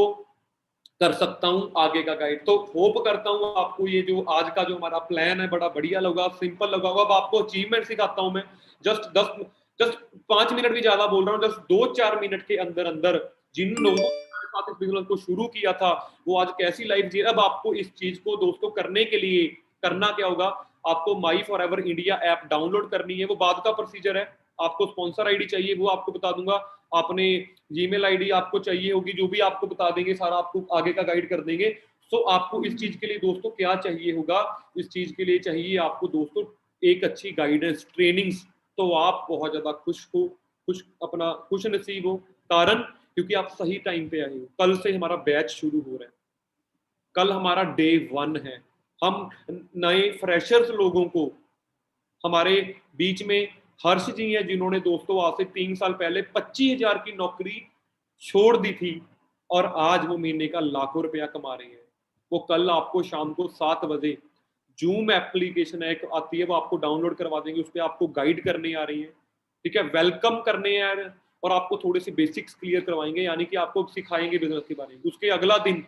कर सकता हूं आगे का गाइड। तो होप करता हूं आपको ये जो आज का जो हमारा प्लान है बड़ा बढ़िया लगा, सिंपल लगा होगा। अब आपको अचीवमेंट सिखाता हूं मैं, जस्ट 5 मिनट भी ज्यादा बोल रहा हूं, जस्ट 2-4 मिनट के अंदर अंदर जिन लोगों ने हमारे साथ इस बिजनेस को शुरू किया था वो आज कैसी लाइफ जी। अब आपको इस चीज को दोस्तों करने के लिए करना क्या होगा, आपको माई for ever India app download करनी है, वो बाद का प्रोसीजर है। आपको स्पॉन्सर आईडी चाहिए, वो आपको बता दूंगा, आपने जीमेल आईडी आपको चाहिए होगी, जो भी आपको बता देंगे, सारा आपको आगे का गाइड कर देंगे। सो आपको इस चीज के लिए दोस्तों क्या चाहिए होगा? इस चीज के लिए चाहिए आपको दोस्तों एक अच्छी गाइडेंस, ट्रेनिंग्स। तो आप बहुत ज्यादा खुश नसीब हो, कारण क्योंकि आप सही टाइम पे आए हो। कल से हमारा बैच शुरू हो रहा है, कल हमारा डे 1 है। हम नए फ्रेशर्स लोगों को, हमारे बीच में हर्ष जी हैं जिन्होंने दोस्तों आज से 3 साल पहले 25,000 की नौकरी छोड़ दी थी, और आज वो महीने का लाखों रुपया कमा रहे हैं। वो कल आपको शाम को 7 बजे जूम एप्लीकेशन एक आती है, वो आपको डाउनलोड करवा देंगे, उस पर आपको गाइड करने आ रही है। ठीक है, वेलकम करने हैं यार, और आपको थोड़े से बेसिक्स क्लियर करवाएंगे, यानी कि आपको सिखाएंगे बिजनेस के बारे में। उसके अगला दिन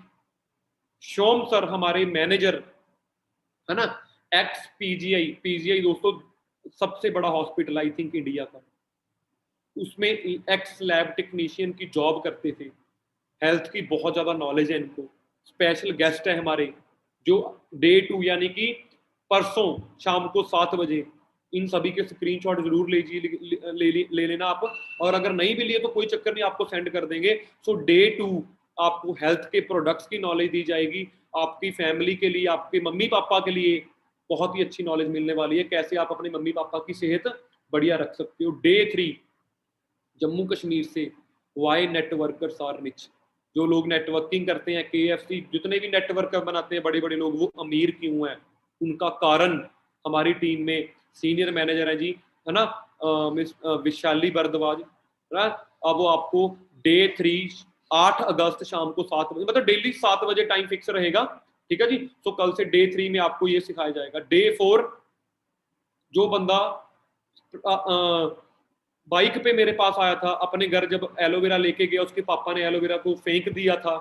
शोम सर हमारे मैनेजर है ना, एक्स पीजीआई, पीजीआई दोस्तों सबसे बड़ा हॉस्पिटल आई थिंक इंडिया का, उसमें एक्स लैब टेक्नीशियन की जॉब करते थे, हेल्थ की बहुत ज्यादा नॉलेज है इनको। स्पेशल गेस्ट है हमारे जो डे 2 यानी कि परसों शाम को 7 बजे, इन सभी के स्क्रीनशॉट जरूर लीजिए, ले लेना आप, और अगर नहीं भी लिए तो कोई चक्कर नहीं, आपको सेंड कर देंगे। सो डे 2 आपको हेल्थ के प्रोडक्ट्स की नॉलेज दी जाएगी, आपकी फैमिली के लिए, आपके मम्मी पापा के लिए बहुत ही अच्छी नॉलेज मिलने वाली है, कैसे आप अपने मम्मी पापा की सेहत बढ़िया रख सकते हो। डे 3 जम्मू कश्मीर से वाई नेटवर्कर्स आर रिच, जो लोग नेटवर्किंग करते हैं, KFC जितने भी नेटवर्क बनाते हैं बड़े बड़े लोग, वो अमीर क्यों हैं, उनका कारण हमारी टीम में सीनियर मैनेजर है जी, है ना, मिस विशाली भारद्वाज, है ना। अब वो आपको डे 3 8 अगस्त शाम को 7 बजे, मतलब डेली 7 बजे टाइम फिक्स रहेगा, ठीक है जी। तो कल से डे 3 में आपको ये सिखाया जाएगा। डे 4 जो बंदा बाइक पे मेरे पास आया था, अपने घर जब एलोवेरा लेके गया, उसके पापा ने एलोवेरा को फेंक दिया था,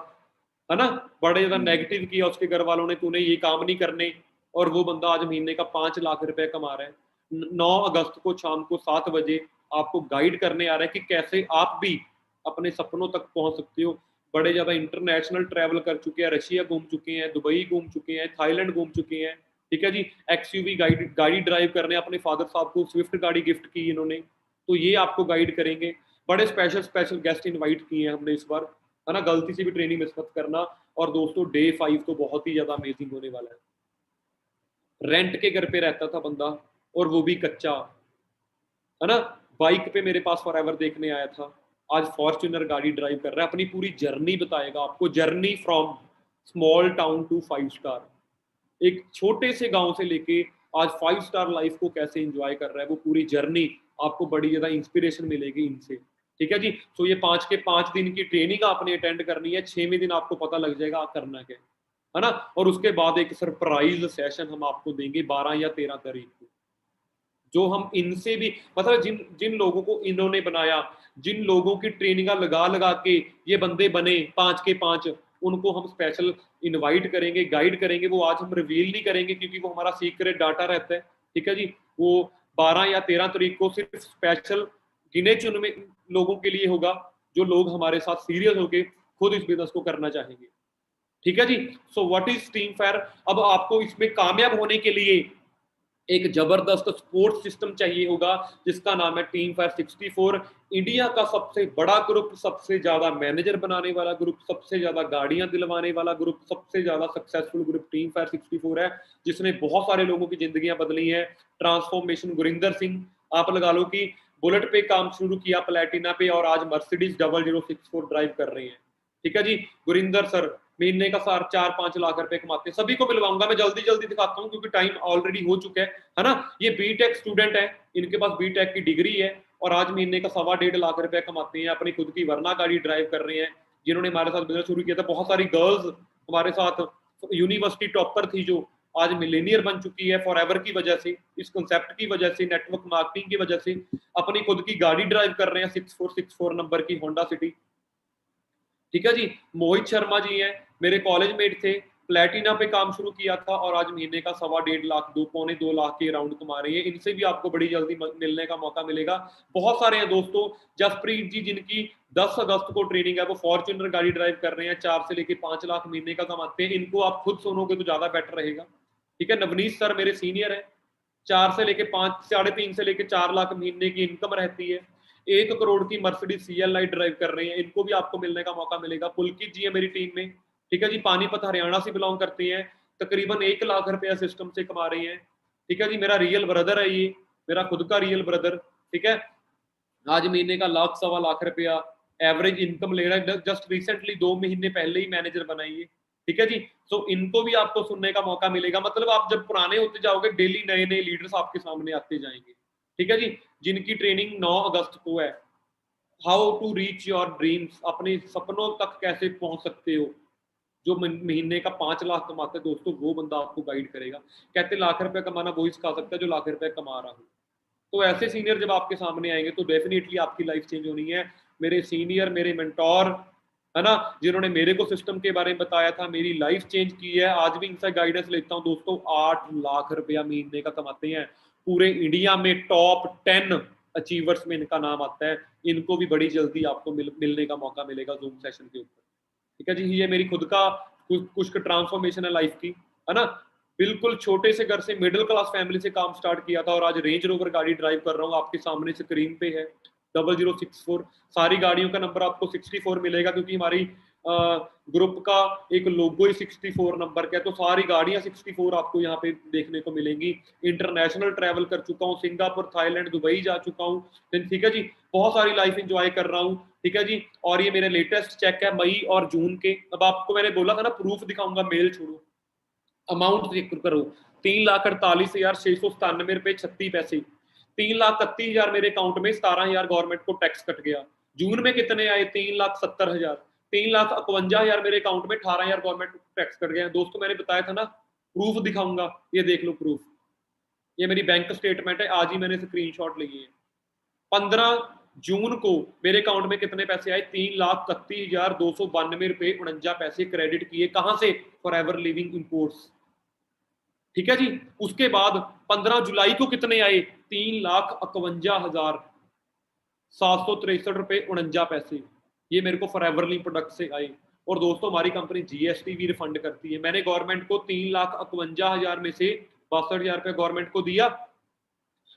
है ना, बड़े ज्यादा नेगेटिव किया उसके घर वालों ने, तूने ये काम नहीं करने, और वो बंदा आज महीने का 5 लाख रुपए कमा रहा है। 9 अगस्त को शाम को 7 बजे आपको गाइड करने आ रहा है कि कैसे आप भी अपने सपनों तक पहुंच सकते हो। बड़े ज्यादा इंटरनेशनल ट्रैवल कर चुके हैं, रशिया घूम चुके हैं, दुबई घूम चुके हैं, थाईलैंड घूम चुके हैं, ठीक है जी। XUV गाड़ी ड्राइव करने, अपने फादर साहब को स्विफ्ट गाड़ी गिफ्ट की इन्होंने, तो ये आपको गाइड करेंगे। बड़े स्पेशल स्पेशल गेस्ट इनवाइट किए हैं हमने इस बार, है ना, गलती से भी ट्रेनिंग मिस मत करना। और दोस्तों डे 5 तो बहुत ही ज्यादा अमेजिंग होने वाला है। रेंट के घर पे रहता था बंदा, और वो भी कच्चा, है ना, बाइक पे मेरे पास फॉरएवर देखने आया था, आज फॉर्च्यूनर गाड़ी ड्राइव कर रहा है, अपनी पूरी जर्नी बताएगा आपको, journey from small town to 5 star, एक छोटे से गांव से लेके आज 5 स्टार लाइफ को कैसे एंजॉय कर रहा है, वो पूरी जर्नी आपको बड़ी ज्यादा इंस्पिरेशन मिलेगी इनसे, ठीक है जी। तो ये 5 के 5 दिन की ट्रेनिंग आपने अटेंड करनी है, 6वें दिन आपको पता लग जाएगा आप करना क्या है ना। और उसके बाद एक सरप्राइज सेशन हम आपको देंगे 12 या 13 तारीख को, जो हम इनसे भी, मतलब जिन जिन लोगों को इन्होंने बनाया, जिन लोगों की ट्रेनिंग लगा लगा के ये बंदे बने 5 के 5, उनको हम स्पेशल इनवाइट करेंगे, गाइड करेंगे। वो आज हम रिवील नहीं करेंगे क्योंकि वो हमारा सीक्रेट डाटा रहता है, ठीक है जी। वो 12 या 13 तारीख को सिर्फ स्पेशल गिने चुने लोगों के लिए होगा, जो लोग हमारे साथ सीरियस होके खुद इस बिजनेस को करना चाहेंगे, ठीक है जी। So what is team fire. अब आपको इसमें कामयाब होने के लिए एक जबरदस्त स्पोर्ट्स सिस्टम चाहिए होगा, जिसका नाम है टीम फायर 64। इंडिया का सबसे बड़ा ग्रुप, सबसे ज्यादा मैनेजर बनाने वाला ग्रुप, सबसे ज्यादा गाड़ियां दिलवाने वाला ग्रुप, सबसे ज्यादा सक्सेसफुल ग्रुप टीम फायर 64 है, जिसने बहुत सारे लोगों की जिंदगियां बदली हैं। ट्रांसफॉर्मेशन गुरिंदर सिंह, आप लगा लो कि बुलेट पे काम शुरू किया, प्लेटिना पे, और आज मर्सिडीज 0064 ड्राइव कर रहे हैं, ठीक है जी। गुरिंदर सर महीने का 4-5 लाख रुपए कमाते हैं, सभी को मिलवाऊंगा मैं, जल्दी जल्दी दिखाता हूँ क्योंकि टाइम ऑलरेडी हो चुका है ना। ये बीटेक स्टूडेंट है, इनके पास बीटेक की डिग्री है, और आज महीने का 1.25 लाख रुपए कमाते हैं, अपनी खुद की वरना गाड़ी ड्राइव कर रहे हैं। जिन्होंने हमारे साथ बिजनेस शुरू किया था, बहुत सारी गर्ल्स हमारे साथ यूनिवर्सिटी टॉपर थी, जो आज मिलेनियर बन चुकी है फॉरएवर की वजह से, इस कंसेप्ट की वजह से, नेटवर्क मार्केटिंग की वजह से, अपनी खुद की गाड़ी ड्राइव कर रहे हैं 6464 नंबर की होंडा सिटी, ठीक है जी। मोहित शर्मा जी हैं, मेरे कॉलेज मेट थे, प्लेटिना पे काम शुरू किया था, और आज महीने का 1.25 लाख 2-2.25 लाख के राउंड कमा रहे हैं। इनसे भी आपको बड़ी जल्दी मिलने का मौका मिलेगा। बहुत सारे हैं दोस्तों, जसप्रीत जी जिनकी 10 अगस्त को ट्रेनिंग है, वो फॉर्च्यूनर गाड़ी ड्राइव कर रहे हैं, 4 से लेके 5 लाख महीने का कमाते हैं। इनको आप खुद सुनोगे तो ज्यादा बेटर रहेगा, ठीक है। नवनीत सर मेरे सीनियर है, 4 से लेके 5, 3.5 से लेके 4 लाख महीने की इनकम रहती है। 1 करोड़ की मर्सिडीज CLI ड्राइव कर रहे हैं, इनको भी आपको मिलने का मौका मिलेगा। पुलकित जी है मेरी टीम में, ठीक है जी, पानीपत हरियाणा से बिलोंग करते हैं, तकरीबन 1 लाख रुपया सिस्टम से कमा रहे हैं, ठीक है जी। मेरा रियल ब्रदर है ये, मेरा खुद का रियल ब्रदर, ठीक है। आज महीने का 1-1.25 लाख रुपया एवरेज इनकम ले रहा है, जस्ट रिसेंटली 2 महीने पहले ही मैनेजर बनाइए, ठीक है जी। तो इनको भी आपको सुनने का मौका मिलेगा। मतलब आप जब पुराने होते जाओगे, डेली नए नए लीडर्स आपके सामने आते जाएंगे, ठीक है जी। जिनकी ट्रेनिंग 9 अगस्त को है, how to reach your dreams, अपने सपनों तक कैसे पहुंच सकते हो। जो महीने का 5 लाख कमाता है दोस्तों, वो बंदा आपको गाइड करेगा। कहते लाख रुपए कमाना वही सिखा सकता है जो लाख रुपए कमा रहा हो, तो ऐसे सीनियर जब आपके सामने आएंगे तो डेफिनेटली आपकी लाइफ चेंज होनी है। मेरे सीनियर, मेरे मेंटोर है ना, जिन्होंने मेरे को सिस्टम के बारे में बताया था, मेरी लाइफ चेंज की है, आज भी इनसे गाइडेंस लेता हूँ दोस्तों। 8 लाख रुपया महीने का कमाते हैं, पूरे इंडिया में टॉप 10 अचीवर्स में इनका नाम आता है। इनको भी बड़ी जल्दी आपको मिलने का मौका मिलेगा जूम सेशन के ऊपर। ठीक है जी, ये मेरी खुद का कुछ ट्रांसफॉर्मेशन है लाइफ की, है ना। बिल्कुल छोटे से घर से, मिडिल क्लास फैमिली से काम स्टार्ट किया था और आज रेंज रोवर गाड़ी ड्राइव कर रहा हूँ, आपके सामने स्क्रीन पे है 0064। सारी गाड़ियों का नंबर आपको 64 मिलेगा, क्योंकि हमारी ग्रुप का एक लोगो ही 64 नंबर का है, तो सारी गाड़ियां 64 आपको यहाँ पे देखने को मिलेंगी। इंटरनेशनल ट्रैवल कर चुका हूँ, सिंगापुर, थाईलैंड, दुबई जा चुका हूँ। ठीक है जी, बहुत सारी लाइफ एंजॉय कर रहा हूँ। ठीक है जी, और ये मेरे लेटेस्ट चेक है मई और जून के। अब आपको मैंने बोला था ना प्रूफ दिखाऊंगा, मेल छोड़ो, अमाउंट चेक करो। 3,48,697 रुपए 36 पैसे। 3,31,000 मेरे अकाउंट में, 17,000 गवर्नमेंट को टैक्स कट गया। जून में कितने आए? 3,70,000। 3,51,000 मेरे अकाउंट में, 18,000 गवर्नमेंट को टैक्स कट गया। दोस्तों मैंने बताया था ना प्रूफ दिखाऊंगा, ये देख लो प्रूफ। ये मेरी बैंक स्टेटमेंट है, आज ही मैंने स्क्रीनशॉट ली है। 15 जून को मेरे अकाउंट में कितने पैसे आए? 3,31,292 रुपए 49 पैसे क्रेडिट किए। कहां से? Forever living imports. ठीक है जी, उसके बाद 15 जुलाई को कितने आए? 3,51,763 रुपए 49 पैसे। ये मेरे को फॉरएवर लिविंग प्रोडक्ट से आए। और दोस्तों हमारी कंपनी जीएसटी भी रिफंड करती है। मैंने गवर्नमेंट को 3,51,000 में से 62,000 रुपया गवर्नमेंट को दिया,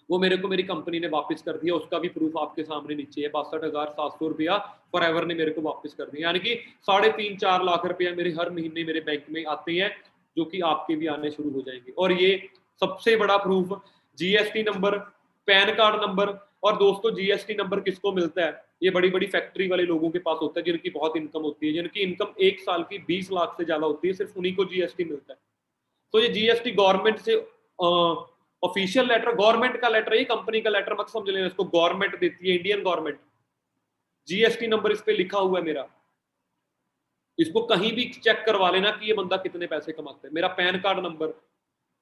वो मेरे को मेरी कंपनी ने वापस कर दिया। उसका भी प्रूफ आपके सामने नीचे है। 62,700 रुपया फॉरएवर ने मेरे को वापस कर दिया। यानी कि 3.5-4 लाख रुपया मेरे हर महीने मेरे बैंक में आते हैं, जो कि आपके भी आने शुरू हो जाएंगे। और ये सबसे बड़ा proof, GST number, pan card number. और दोस्तों जीएसटी नंबर किसको मिलता है? ये बड़ी बड़ी फैक्ट्री वाले लोगों के पास होता है, जिनकी बहुत इनकम होती है, जिनकी इनकम एक साल की 20 लाख से ज्यादा होती है, सिर्फ उन्हीं को जीएसटी मिलता है। तो ये जीएसटी गवर्नमेंट से ऑफिशियल लेटर, गवर्नमेंट का लेटर, ये कंपनी का लेटर मत समझ लेना इसको, गवर्नमेंट देती है, इंडियन गवर्नमेंट। जीएसटी नंबर इस पे लिखा हुआ है मेरा, इसको कहीं भी चेक करवा लेना कि ये बंदा कितने पैसे कमाता है। मेरा पैन कार्ड नंबर।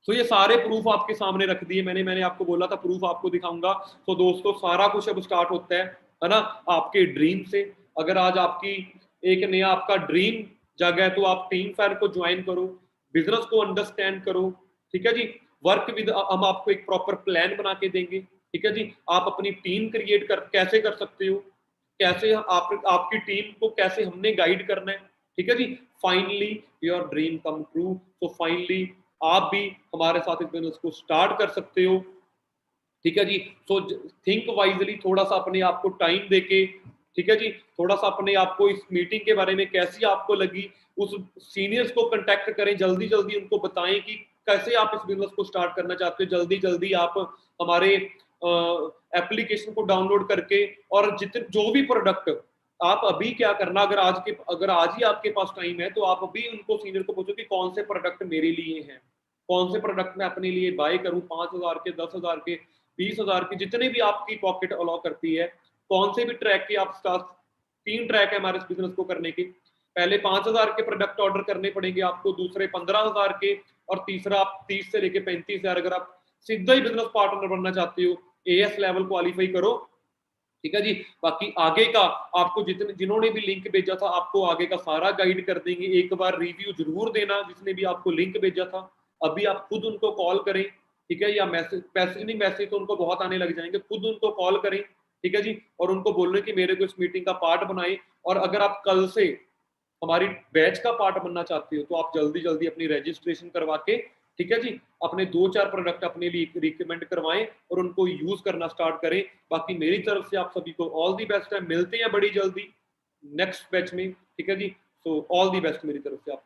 तो ये सारे प्रूफ आपके सामने रख दिए मैंने आपको बोला था प्रूफ आपको दिखाऊंगा। तो दोस्तों सारा कुछ अब स्टार्ट होता है ना, आपके ड्रीम से। अगर आज आपकी एक नया आपका ड्रीम जगह है, तो आप टीम फायर को ज्वाइन करो, बिजनेस को अंडरस्टैंड करो। ठीक है जी, वर्क विद, हम आपको एक प्रॉपर प्लान बना के देंगे। ठीक है जी, आप अपनी टीम क्रिएट कैसे कर सकते हो, कैसे आपकी टीम को कैसे हमने गाइड करना है। ठीक है जी, finally your dream come true. तो फाइनली आप भी हमारे साथ इस बिजनेस को स्टार्ट कर सकते हो। ठीक है जी, सो थिंक वाइजली, थोड़ा सा अपने आप को टाइम देके। ठीक है जी, थोड़ा सा अपने आप को इस मीटिंग के बारे में कैसी आपको लगी, उस सीनियर्स को कांटेक्ट करें, जल्दी जल्दी उनको बताएं कि कैसे आप इस बिजनेस को स्टार्ट करना चाहते हो। जल्दी जल्दी आप हमारे एप्लीकेशन को डाउनलोड करके, और जितने जो भी प्रोडक्ट आप अभी क्या करना, अगर आज ही आपके पास टाइम है, तो आप अभी उनको सीनियर को पूछो कि कौन से प्रोडक्ट मेरे लिए हैं, कौन से प्रोडक्ट मैं अपने लिए बाय करूं, 5,000 के, 10,000 के, 20,000 के, जितने भी आपकी पॉकेट अलाउ करती है। कौन से भी ट्रैक के आप स्टार्ट, 3 ट्रैक है हमारे बिजनेस को करने के। पहले 5,000 के प्रोडक्ट ऑर्डर करने पड़ेंगे आपको, दूसरे 15,000 के, और तीसरा आप 30 से लेके 35,000। अगर आप सीधा ही बिजनेस पार्टनर बनना चाहते हो, एएस लेवल क्वालिफाई करो। ठीक है जी, बाकी आगे का आपको जिन्होंने भी लिंक भेजा था, आपको आगे का सारा गाइड कर देंगे। एक बार रिव्यू जरूर देना जिसने भी आपको लिंक भेजा था। अभी आप खुद उनको कॉल करें, ठीक है, या मैसेज तो उनको बहुत आने लग जाएंगे, खुद उनको कॉल करें। ठीक है जी, और उनको बोलने कि मेरे को इस मीटिंग का पार्ट बनाए। और अगर आप कल से हमारी बैच का पार्ट बनना चाहते हो, तो आप जल्दी जल्दी अपनी रजिस्ट्रेशन करवा के, ठीक है जी, अपने 2-4 प्रोडक्ट अपने लिए रिकमेंड करवाएं और उनको यूज करना स्टार्ट करें। बाकी मेरी तरफ से आप सभी को ऑल दी बेस्ट है। मिलते हैं बड़ी जल्दी नेक्स्ट बैच में। ठीक है जी, सो ऑल दी बेस्ट मेरी तरफ से आपको।